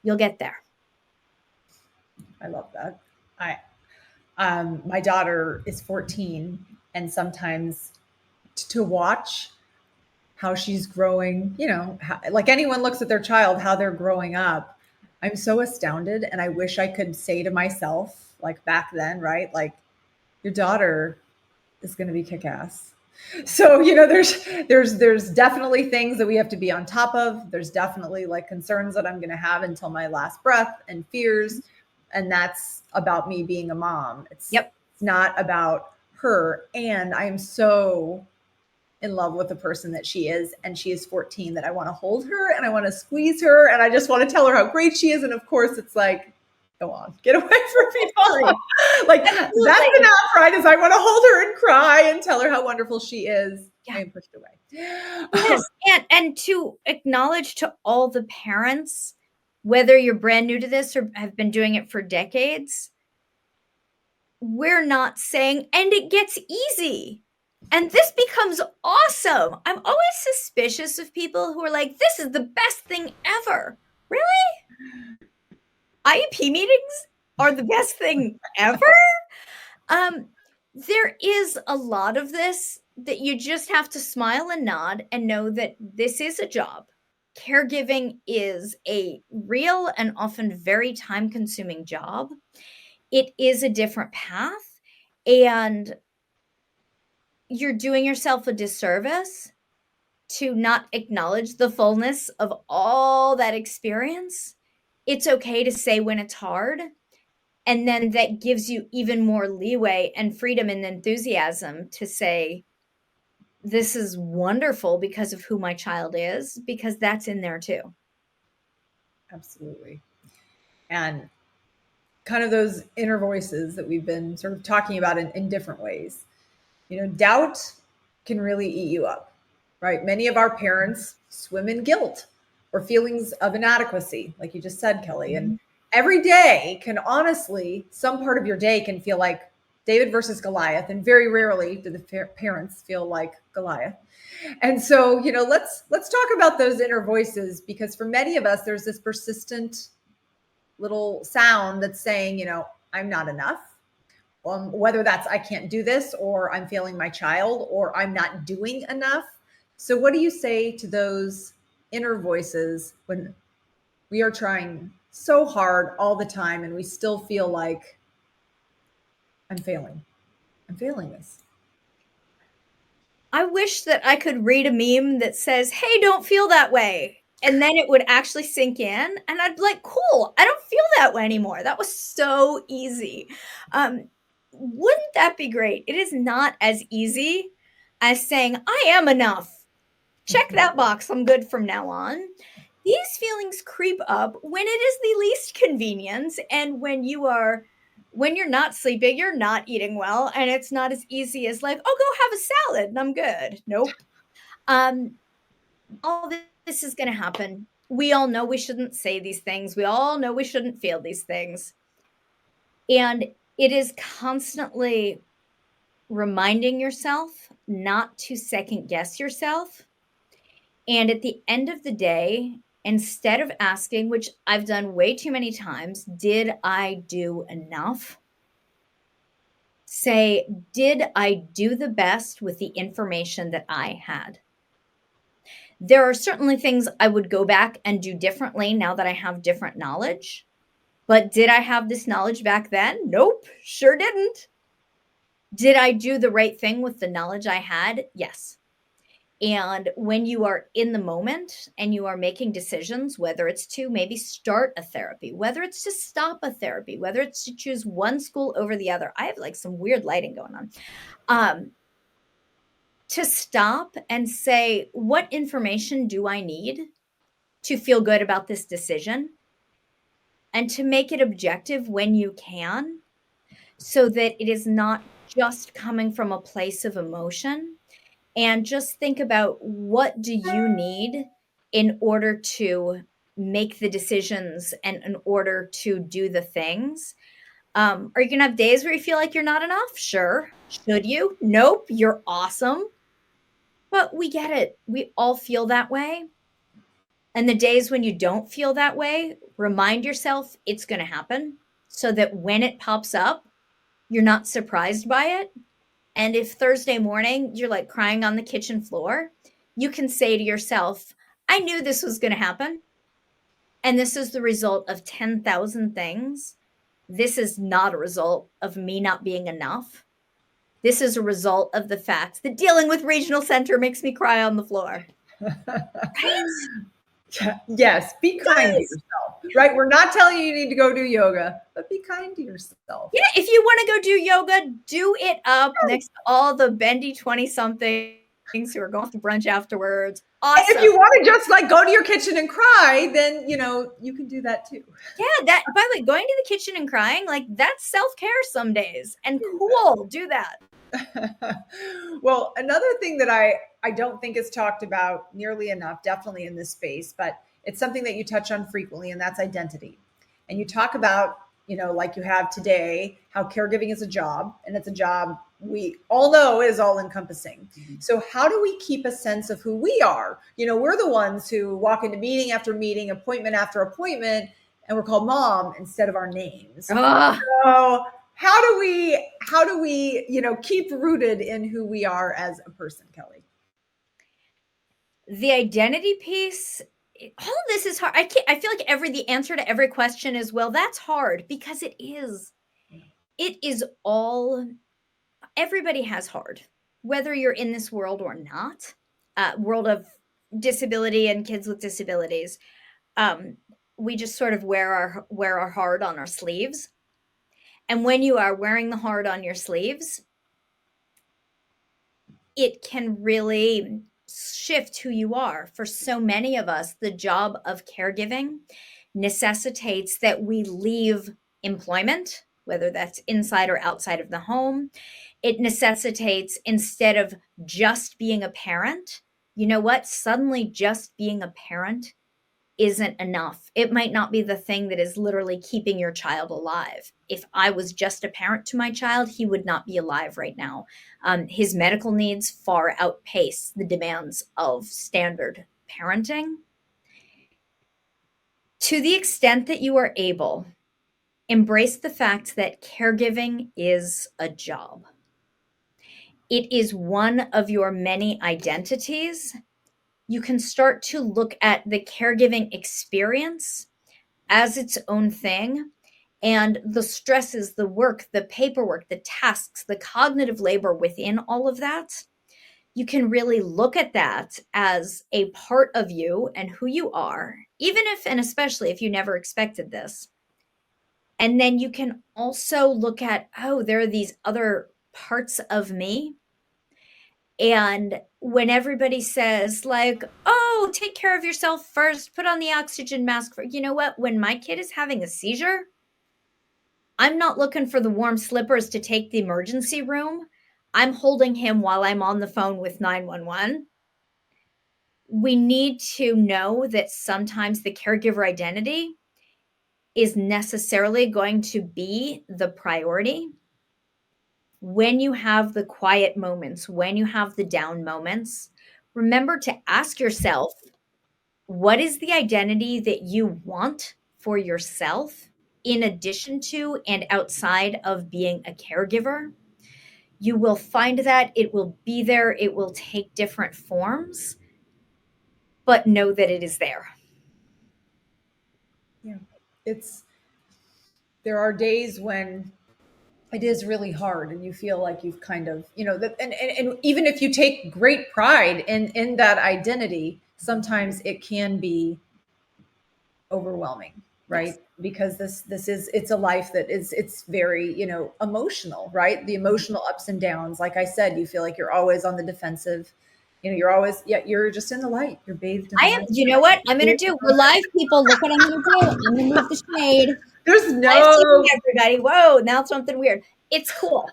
You'll get there. I love that. My daughter is 14, and sometimes to watch how she's growing, like anyone looks at their child, how they're growing up, I'm so astounded. And I wish I could say to myself, like back then, right? Like, your daughter is going to be kick-ass. So, there's definitely things that we have to be on top of. There's definitely like concerns that I'm going to have until my last breath, and fears. And that's about me being a mom. It's not about her. And I am so in love with the person that she is. And she is 14, that I want to hold her and I want to squeeze her. And I just want to tell her how great she is. And of course it's like, go on, get away from me. Like, that's enough, right? Is I want to hold her and cry and tell her how wonderful she is. Yeah. I am pushed away. Yes. And to acknowledge to all the parents, whether you're brand new to this or have been doing it for decades, we're not saying, and it gets easy. And this becomes awesome. I'm always suspicious of people who are like, this is the best thing ever. Really? IEP meetings are the best thing ever? There is a lot of this that you just have to smile and nod and know that this is a job. Caregiving is a real and often very time-consuming job. It is a different path, and you're doing yourself a disservice to not acknowledge the fullness of all that experience. It's okay to say when it's hard, and then that gives you even more leeway and freedom and enthusiasm to say, this is wonderful because of who my child is, because that's in there too. Absolutely. And kind of those inner voices that we've been sort of talking about in different ways. Doubt can really eat you up, right? Many of our parents swim in guilt or feelings of inadequacy, like you just said, Kelley. And every day can honestly, some part of your day can feel like David versus Goliath. And very rarely do the parents feel like Goliath. And so, let's talk about those inner voices, because for many of us, there's this persistent little sound that's saying, I'm not enough. Whether that's I can't do this, or I'm failing my child, or I'm not doing enough. So what do you say to those inner voices when we are trying so hard all the time and we still feel like I'm failing this? I wish that I could read a meme that says, hey, don't feel that way. And then it would actually sink in, and I'd be like, cool, I don't feel that way anymore. That was so easy. Wouldn't that be great? It is not as easy as saying, I am enough. Check that box. I'm good from now on. These feelings creep up when it is the least convenience, and when you're not sleeping, you're not eating well, and it's not as easy as like, oh, go have a salad and I'm good. Nope. All this is going to happen. We all know we shouldn't say these things. We all know we shouldn't feel these things. And it is constantly reminding yourself not to second guess yourself. And at the end of the day, instead of asking, which I've done way too many times, did I do enough? Say, did I do the best with the information that I had? There are certainly things I would go back and do differently now that I have different knowledge. But did I have this knowledge back then? Nope, sure didn't. Did I do the right thing with the knowledge I had? Yes. And when you are in the moment and you are making decisions, whether it's to maybe start a therapy, whether it's to stop a therapy, whether it's to choose one school over the other, I have like some weird lighting going on. To stop and say, what information do I need to feel good about this decision? And to make it objective when you can, so that it is not just coming from a place of emotion. And just think about, what do you need in order to make the decisions and in order to do the things? Are you going to have days where you feel like you're not enough? Sure. Should you? Nope. You're awesome. But we get it. We all feel that way. And the days when you don't feel that way, remind yourself it's going to happen, so that when it pops up, you're not surprised by it. And if Thursday morning you're like crying on the kitchen floor, you can say to yourself, I knew this was going to happen. And this is the result of 10,000 things. This is not a result of me not being enough. This is a result of the fact that dealing with regional center makes me cry on the floor. Right? Yes, be kind to yourself, right? We're not telling you need to go do yoga, but be kind to yourself. Yeah, if you want to go do yoga, do it up next to all the bendy 20-somethings who are going to brunch afterwards. Awesome. And if you want to just like go to your kitchen and cry, then you can do that too. Yeah, that, by the way, going to the kitchen and crying, like, that's self-care some days. And cool, do that. Well, another thing that I don't think is talked about nearly enough, definitely in this space, but it's something that you touch on frequently, and that's identity. And you talk about, like you have today, how caregiving is a job, and it's a job we all know is all encompassing. Mm-hmm. So how do we keep a sense of who we are? We're the ones who walk into meeting after meeting, appointment after appointment, and we're called mom instead of our names. So how do we keep rooted in who we are as a person, Kelley? The identity piece, all of this is hard. I feel like the answer to every question is, well, that's hard, because it is. It is all, everybody has hard, whether you're in this world or not, world of disability and kids with disabilities. We just sort of wear our heart on our sleeves. And when you are wearing the heart on your sleeves, it can really shift who you are. For so many of us, the job of caregiving necessitates that we leave employment, whether that's inside or outside of the home. It necessitates, instead of just being a parent, you know what? Suddenly just being a parent isn't enough. It might not be the thing that is literally keeping your child alive. If I was just a parent to my child, he would not be alive right now. His medical needs far outpace the demands of standard parenting. To the extent that you are able, embrace the fact that caregiving is a job. It is one of your many identities. You can start to look at the caregiving experience as its own thing, and the stresses, the work, the paperwork, the tasks, the cognitive labor within all of that. You can really look at that as a part of you and who you are, even if, and especially if you never expected this. And then you can also look at, oh, there are these other parts of me. And when everybody says like, oh, take care of yourself first, put on the oxygen mask, you know what? When my kid is having a seizure, I'm not looking for the warm slippers to take the emergency room. I'm holding him while I'm on the phone with 911. We need to know that sometimes the caregiver identity is necessarily going to be the priority. When you have the quiet moments, when you have the down moments, remember to ask yourself, what is the identity that you want for yourself in addition to and outside of being a caregiver? You will find that it will be there. It will take different forms, but know that it is there. Yeah. There are days when it is really hard and you feel like you've kind of, and even if you take great pride in that identity, sometimes it can be overwhelming, right? Yes. Because it's a life that it's very, emotional, right? The emotional ups and downs. Like I said, you feel like you're always on the defensive. You're always, you're just in the light. You're bathed in I the am. light. You know what I'm going to do? We're live, people. Look what I'm going to do. I'm going to move the shade. There's Live TV, no, everybody. Whoa, now something weird. It's cool.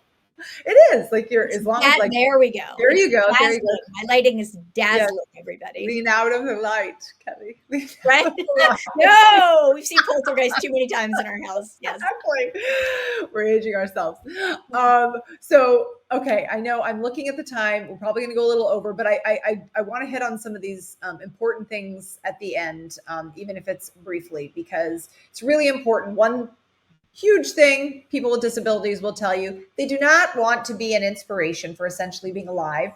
it is like It's as long as like, there we go. there It's you go. There you dazzling. go. My lighting is Yeah. dazzling, everybody. Lean out of the light, Kelley. Lean Right? out of the light. No, we've seen poltergeist too many times in our house. Yes. Exactly. We're aging ourselves. So okay, I know I'm looking at the time. We're probably going to go a little over, but I want to hit on some of these important things at the end, even if it's briefly, because it's really important. One huge thing people with disabilities will tell you, they do not want to be an inspiration for essentially being alive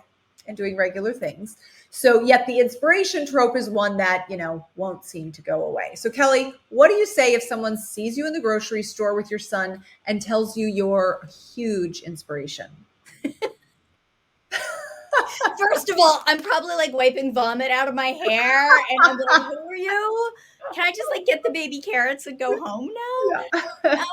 and doing regular things. So yet the inspiration trope is one that, won't seem to go away. So Kelley, what do you say if someone sees you in the grocery store with your son and tells you you're a huge inspiration? First of all, I'm probably like wiping vomit out of my hair, and I'm like, "Who are you? Can I just like get the baby carrots and go home now?" Yeah.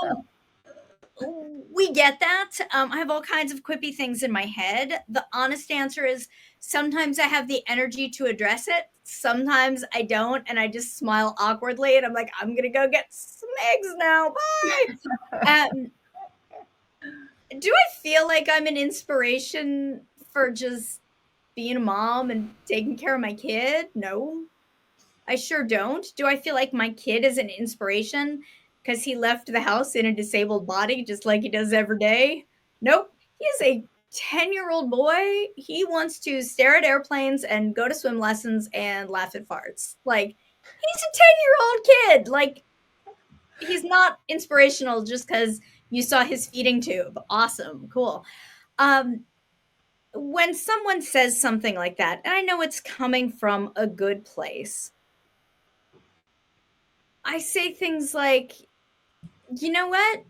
We get that. I have all kinds of quippy things in my head. The honest answer is sometimes I have the energy to address it. Sometimes I don't, and I just smile awkwardly, and I'm like, I'm gonna go get some eggs now. Bye. Do I feel like I'm an inspiration for just being a mom and taking care of my kid? No, I sure don't. Do I feel like my kid is an inspiration because he left the house in a disabled body just like he does every day? Nope. He is a 10-year-old boy. He wants to stare at airplanes and go to swim lessons and laugh at farts. Like, he's a 10-year-old kid. Like, he's not inspirational just because you saw his feeding tube. Awesome. Cool. When someone says something like that, and I know it's coming from a good place, I say things like, you know what?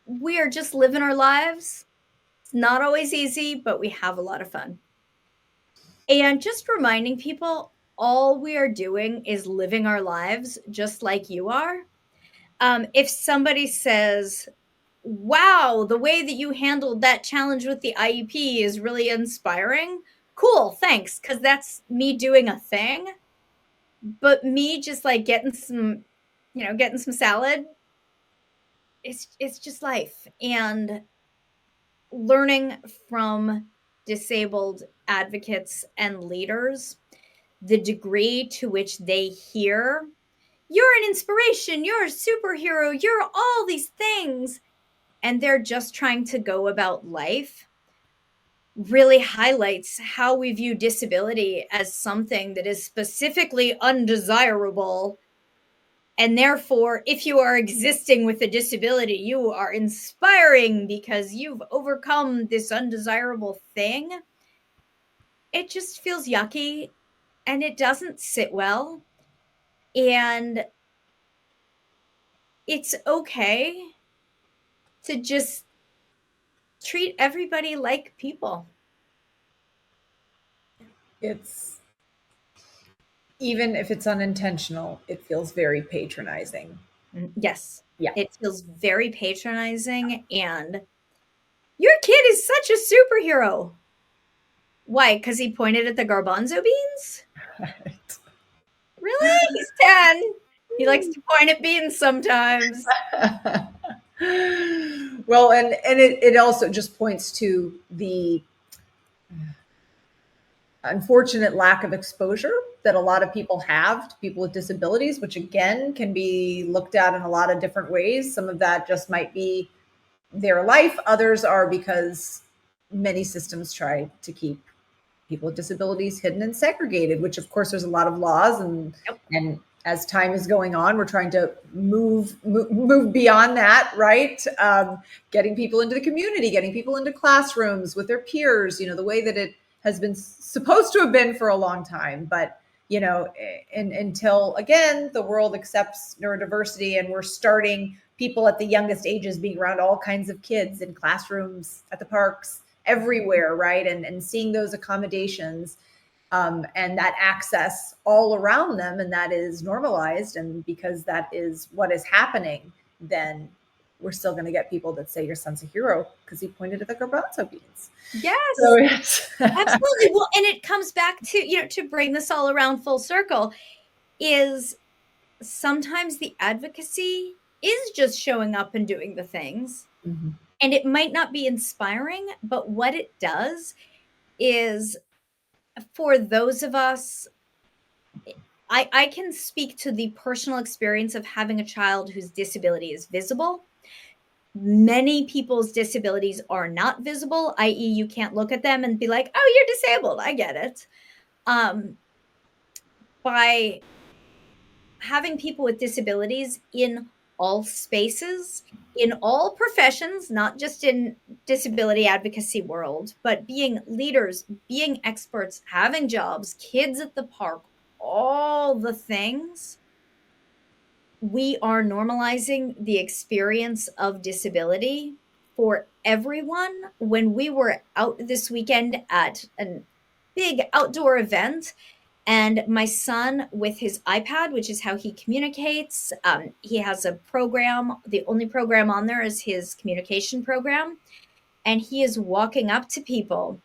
We are just living our lives. It's not always easy, but we have a lot of fun. And just reminding people, all we are doing is living our lives just like you are. If somebody says, wow, the way that you handled that challenge with the IEP is really inspiring. Cool, thanks, because that's me doing a thing. But me just like getting some salad, it's just life. And learning from disabled advocates and leaders, the degree to which they hear, you're an inspiration, you're a superhero, you're all these things, and they're just trying to go about life, really highlights how we view disability as something that is specifically undesirable. And therefore, if you are existing with a disability, you are inspiring because you've overcome this undesirable thing. It just feels yucky and it doesn't sit well. And it's okay to just treat everybody like people. It's, even if it's unintentional, it feels very patronizing. Yes. Yeah. It feels very patronizing. And your kid is such a superhero. Why? Because he pointed at the garbanzo beans? Right. Really? He's 10. He likes to point at beans sometimes. Well, and it also just points to the unfortunate lack of exposure that a lot of people have to people with disabilities, which again can be looked at in a lot of different ways. Some of that just might be their life. Others are because many systems try to keep people with disabilities hidden and segregated, which of course there's a lot of laws and as time is going on, we're trying to move beyond that, right? Getting people into the community, getting people into classrooms with their peers, the way that it has been supposed to have been for a long time. But, until, again, the world accepts neurodiversity and we're starting people at the youngest ages being around all kinds of kids in classrooms, at the parks, everywhere, right? And seeing those accommodations and that access all around them, and that is normalized. And because that is what is happening, then we're still going to get people that say your son's a hero because he pointed at the garbanzo beans. Yes, so, yes. Absolutely. Well, and it comes back to, to bring this all around full circle, is sometimes the advocacy is just showing up and doing the things. Mm-hmm. And it might not be inspiring, but what it does is, for those of us, I can speak to the personal experience of having a child whose disability is visible. Many people's disabilities are not visible, i.e. you can't look at them and be like, oh, you're disabled. I get it. By having people with disabilities in all spaces, in all professions, not just in disability advocacy world, but being leaders, being experts, having jobs, kids at the park, all the things, we are normalizing the experience of disability for everyone. When we were out this weekend at a big outdoor event, and my son with his iPad, which is how he communicates, he has a program. The only program on there is his communication program. And he is walking up to people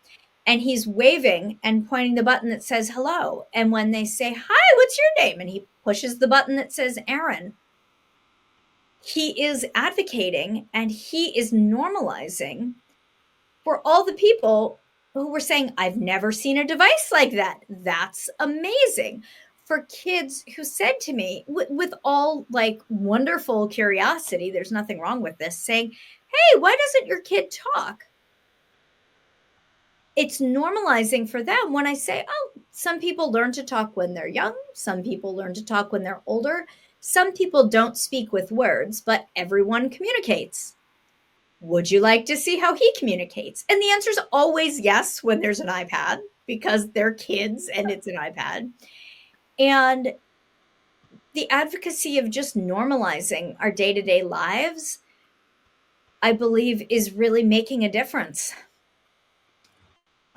and he's waving and pointing the button that says hello. And when they say, hi, what's your name? And he pushes the button that says Aaron. He is advocating and he is normalizing for all the people who were saying, I've never seen a device like that. That's amazing. For kids who said to me, with all like wonderful curiosity, there's nothing wrong with this, saying, hey, why doesn't your kid talk? It's normalizing for them when I say, oh, some people learn to talk when they're young. Some people learn to talk when they're older. Some people don't speak with words, but everyone communicates. Would you like to see how he communicates? And the answer is always yes when there's an iPad, because they're kids and it's an iPad. And the advocacy of just normalizing our day-to-day lives, I believe, is really making a difference.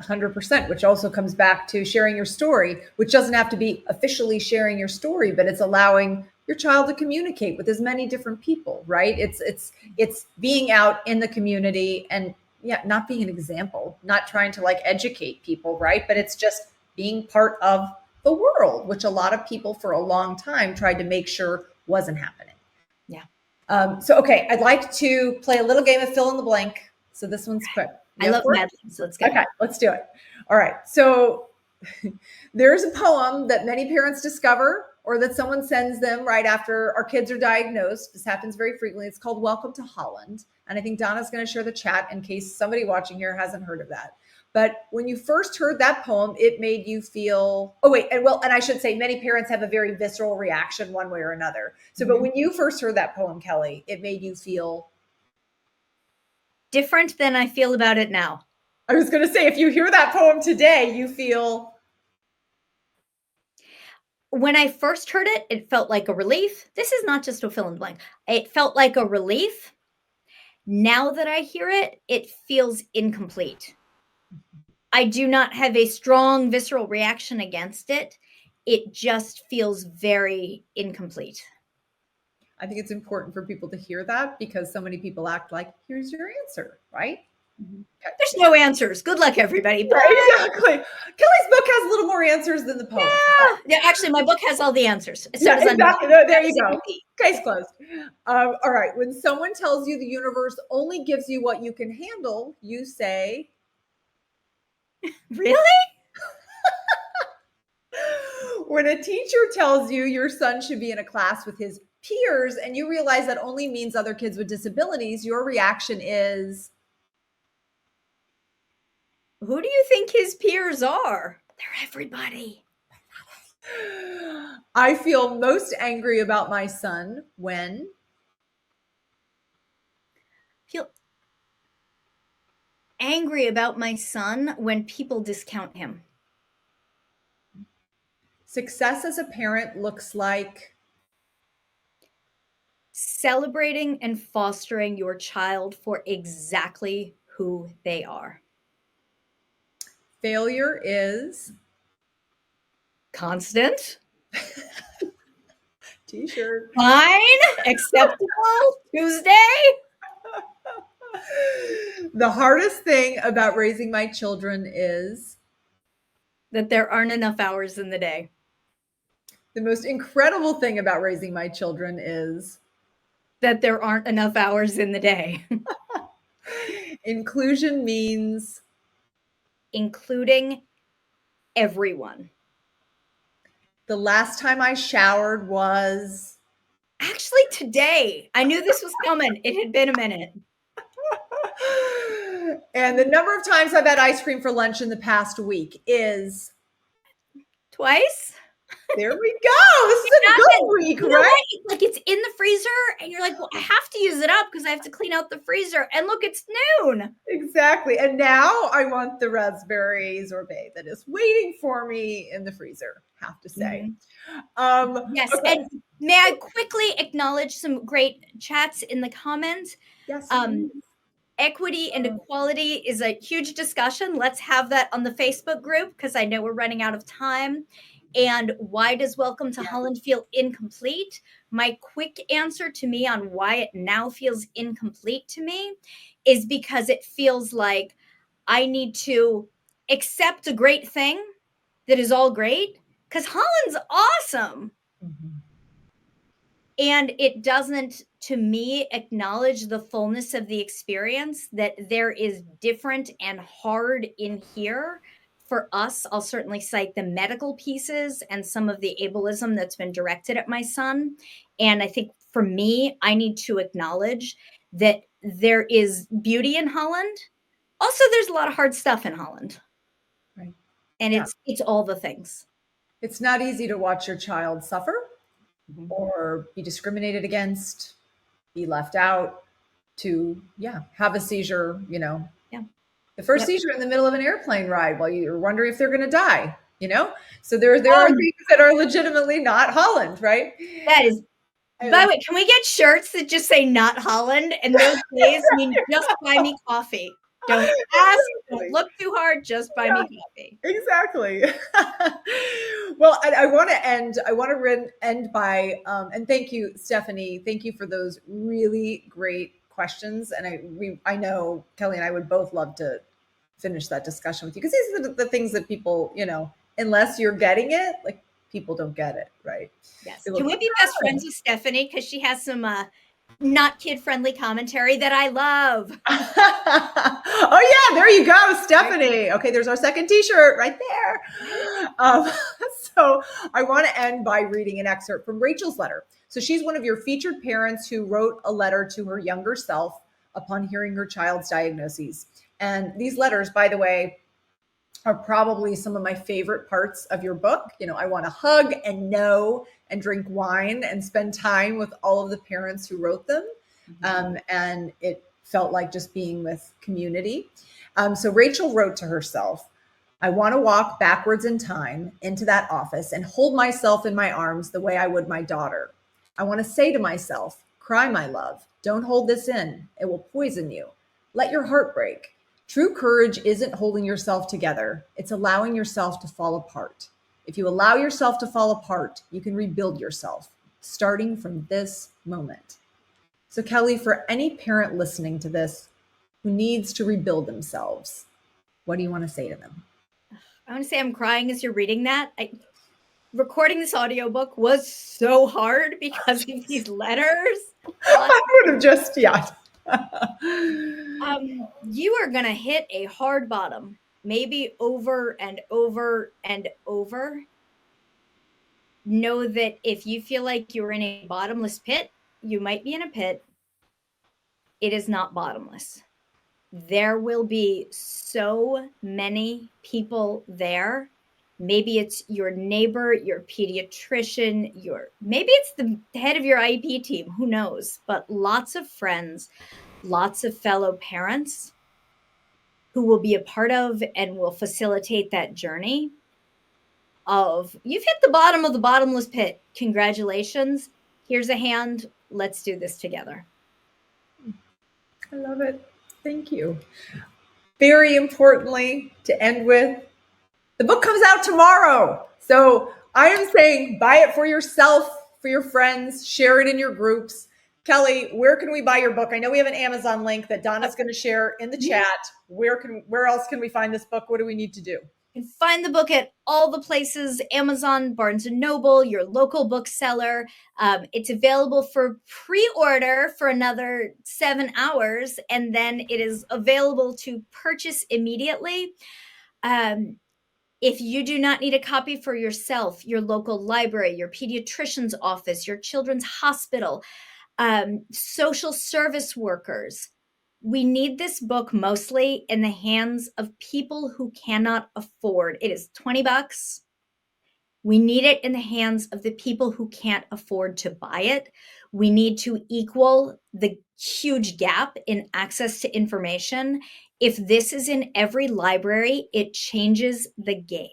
100%, which also comes back to sharing your story, which doesn't have to be officially sharing your story, but it's allowing your child to communicate with as many different people, right? It's being out in the community and not being an example, not trying to like educate people, right? But it's just being part of the world, which a lot of people for a long time tried to make sure wasn't happening. Yeah. Okay, I'd like to play a little game of fill in the blank. So this one's quick. I love Mad Libs. Let's go. Okay, let's do it. All right. So there's a poem that many parents discover or that someone sends them right after our kids are diagnosed. This happens very frequently. It's called Welcome to Holland. And I think Donna's going to share the chat in case somebody watching here hasn't heard of that. But when you first heard that poem, it made you feel, and I should say many parents have a very visceral reaction one way or another. So, but when you first heard that poem, Kelley, it made you feel different than I feel about it now. I was going to say, if you hear that poem today, you feel. When I first heard it, it felt like a relief. This is not just a fill in blank. It felt like a relief. Now that I hear it, it feels incomplete. I do not have a strong visceral reaction against it. It just feels very incomplete. I think it's important for people to hear that because so many people act like, here's your answer, right? Mm-hmm. Okay. There's no answers. Good luck, everybody. Exactly. Kelley's book has a little more answers than the poem. Yeah, actually, my book has all the answers. So exactly. There you go. Case closed. All right. When someone tells you the universe only gives you what you can handle, you say, really? When a teacher tells you your son should be in a class with his peers and you realize that only means other kids with disabilities, your reaction is, Who do you think his peers are? They're everybody. I feel most angry about my son when Feel angry about my son when people discount him. success as a parent looks like Celebrating and fostering your child for exactly who they are. failure is Constant. t-shirt. Fine. Acceptable. Tuesday. The hardest thing about raising my children is That there aren't enough hours in the day. the most incredible thing about raising my children is That there aren't enough hours in the day. inclusion means Including everyone. the last time I showered was Actually, today, I knew this was coming. It had been a minute. and the number of times I've had ice cream for lunch in the past week is Twice. there we go. This is a good week, You know right? what? It's like it's in the freezer, and you're like, well, I have to use it up because I have to clean out the freezer. And look, it's noon. Exactly. And now I want the raspberry sorbet that is waiting for me in the freezer, have to say. Yes. Okay. And may I quickly acknowledge some great chats in the comments? Yes. Equity and equality is a huge discussion. Let's have that on the Facebook group because I know we're running out of time. And why does Welcome to Holland feel incomplete? My quick answer to me on why it now feels incomplete to me is because it feels like I need to accept a great thing that is all great because Holland's awesome. Mhm. And it doesn't, to me, acknowledge the fullness of the experience that there is different and hard in here. For us, I'll certainly cite the medical pieces and some of the ableism that's been directed at my son. And I think for me, I need to acknowledge that there is beauty in Holland. Also, there's a lot of hard stuff in Holland. Right. And Yeah. it's all the things. It's not easy to watch your child suffer or be discriminated against, be left out, to have a seizure, the first seizure in the middle of an airplane ride while you're wondering if they're going to die, so there are things that are legitimately not Holland, right? That is, by the way, can we get shirts that just say not Holland? And those days mean just buy me coffee. Don't ask, don't look too hard, just buy me coffee. Exactly. Well, I want to end by, and thank you, Stephanie. Thank you for those really great questions. And I know Kelley and I would both love to finish that discussion with you because these are the things that people, unless you're getting it, like people don't get it, right? Yes. Can we be best friends with Stephanie? Because she has some not kid-friendly commentary that I love. Oh yeah, there you go, Stephanie. Okay, there's our second t-shirt right there. So I want to end by reading an excerpt from Rachel's letter. So she's one of your featured parents who wrote a letter to her younger self upon hearing her child's diagnoses. And these letters, by the way, are probably some of my favorite parts of your book. I want to hug and know and drink wine and spend time with all of the parents who wrote them. And it felt like just being with community. So Rachel wrote to herself, I want to walk backwards in time into that office and hold myself in my arms the way I would my daughter. I want to say to myself, cry, my love. Don't hold this in. It will poison you. Let your heart break. True courage isn't holding yourself together. It's allowing yourself to fall apart. If you allow yourself to fall apart, you can rebuild yourself, starting from this moment. So Kelley, for any parent listening to this who needs to rebuild themselves, what do you want to say to them? I want to say I'm crying as you're reading that. Recording this audiobook was so hard because of these letters. I would have just, You are going to hit a hard bottom, maybe over and over and over. know that if you feel like you're in a bottomless pit, you might be in a pit. It is not bottomless. There will be so many people there. Maybe it's your neighbor, your pediatrician, maybe it's the head of your IEP team, who knows? But lots of friends, lots of fellow parents who will be a part of and will facilitate that journey of, you've hit the bottom of the bottomless pit. Congratulations. Here's a hand. Let's do this together. I love it. Thank you. Very importantly, to end with, the book comes out tomorrow. So I am saying buy it for yourself, for your friends, share it in your groups. Kelley, where can we buy your book? I know we have an Amazon link that Donna's going to share in the chat. Where else can we find this book? What do we need to do? You can find the book at all the places: Amazon, Barnes & Noble, your local bookseller. It's available for pre-order for another 7 hours, and then it is available to purchase immediately. If you do not need a copy for yourself, your local library, your pediatrician's office, your children's hospital, social service workers, we need this book mostly in the hands of people who cannot afford. It is $20. We need it in the hands of the people who can't afford to buy it. We need to equal the huge gap in access to information. If this is in every library, it changes the game.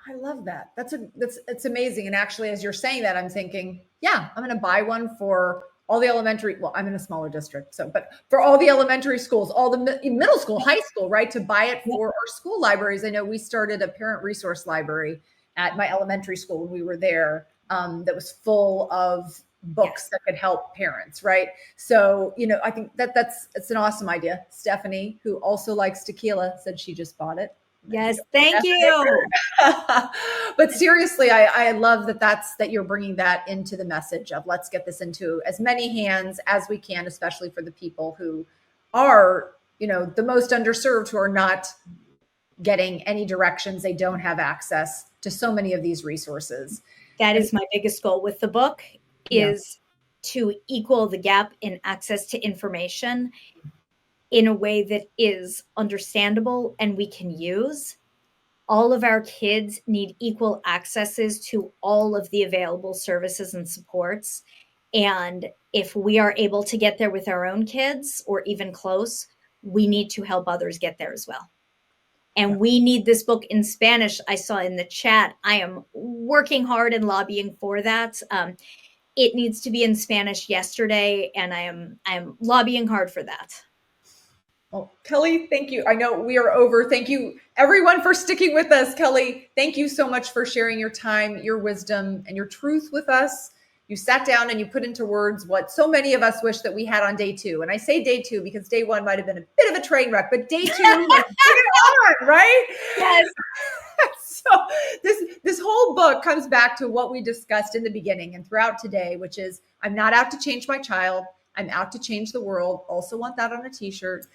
I love that. It's amazing. And actually, as you're saying that, I'm thinking, yeah, I'm going to buy one for all the elementary. Well, I'm in a smaller district, but for all the elementary schools, all the middle school, high school, right? To buy it for our school libraries. I know we started a parent resource library at my elementary school when we were there, that was full of books that could help parents, right? So, I think it's an awesome idea. Stephanie, who also likes tequila, said she just bought it. Yes, thank you. But seriously, I love that you're bringing that into the message of, let's get this into as many hands as we can, especially for the people who are, the most underserved, who are not getting any directions. They don't have access to so many of these resources. That is my biggest goal with the book, is to equal the gap in access to information in a way that is understandable and we can use. All of our kids need equal accesses to all of the available services and supports. And if we are able to get there with our own kids, or even close, we need to help others get there as well. And we need this book in Spanish. I saw in the chat, I am working hard and lobbying for that. It needs to be in Spanish yesterday, and I am lobbying hard for that. Well, Kelley, thank you. I know we are over. Thank you, everyone, for sticking with us. Kelley, thank you so much for sharing your time, your wisdom, and your truth with us. You sat down and you put into words what so many of us wish that we had on day 2. And I say day 2 because day 1 might have been a bit of a train wreck, but day 2, bring it on, right? Yes. So this whole book comes back to what we discussed in the beginning and throughout today, which is, I'm not out to change my child. I'm out to change the world. Also want that on a t-shirt.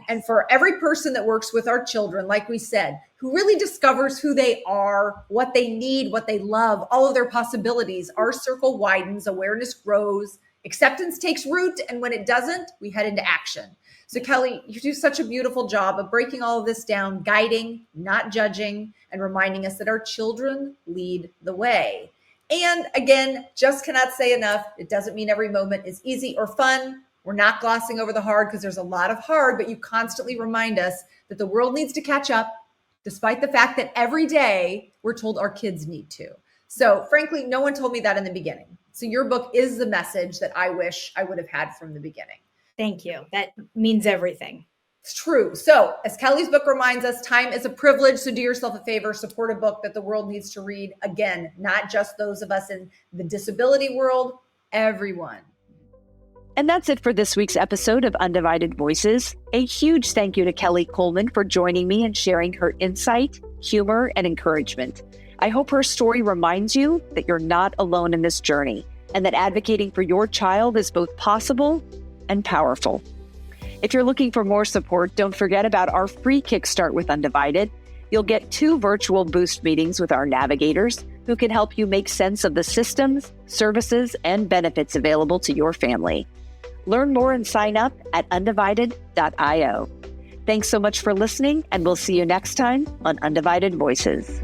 And for every person that works with our children, like we said, who really discovers who they are, what they need, what they love, all of their possibilities, our circle widens, awareness grows, acceptance takes root. And when it doesn't, we head into action. So Kelley, you do such a beautiful job of breaking all of this down, guiding, not judging, and reminding us that our children lead the way. And again, just cannot say enough. It doesn't mean every moment is easy or fun. We're not glossing over the hard, because there's a lot of hard, but you constantly remind us that the world needs to catch up, despite the fact that every day we're told our kids need to. So frankly, no one told me that in the beginning. So your book is the message that I wish I would have had from the beginning. Thank you. That means everything. It's true. So as Kelley's book reminds us, time is a privilege. So do yourself a favor, support a book that the world needs to read. Again, not just those of us in the disability world, everyone. And that's it for this week's episode of Undivided Voices. A huge thank you to Kelley Coleman for joining me and sharing her insight, humor, and encouragement. I hope her story reminds you that you're not alone in this journey, and that advocating for your child is both possible and powerful. If you're looking for more support, don't forget about our free Kickstart with Undivided. You'll get 2 virtual boost meetings with our navigators, who can help you make sense of the systems, services, and benefits available to your family. Learn more and sign up at undivided.io. Thanks so much for listening, and we'll see you next time on Undivided Voices.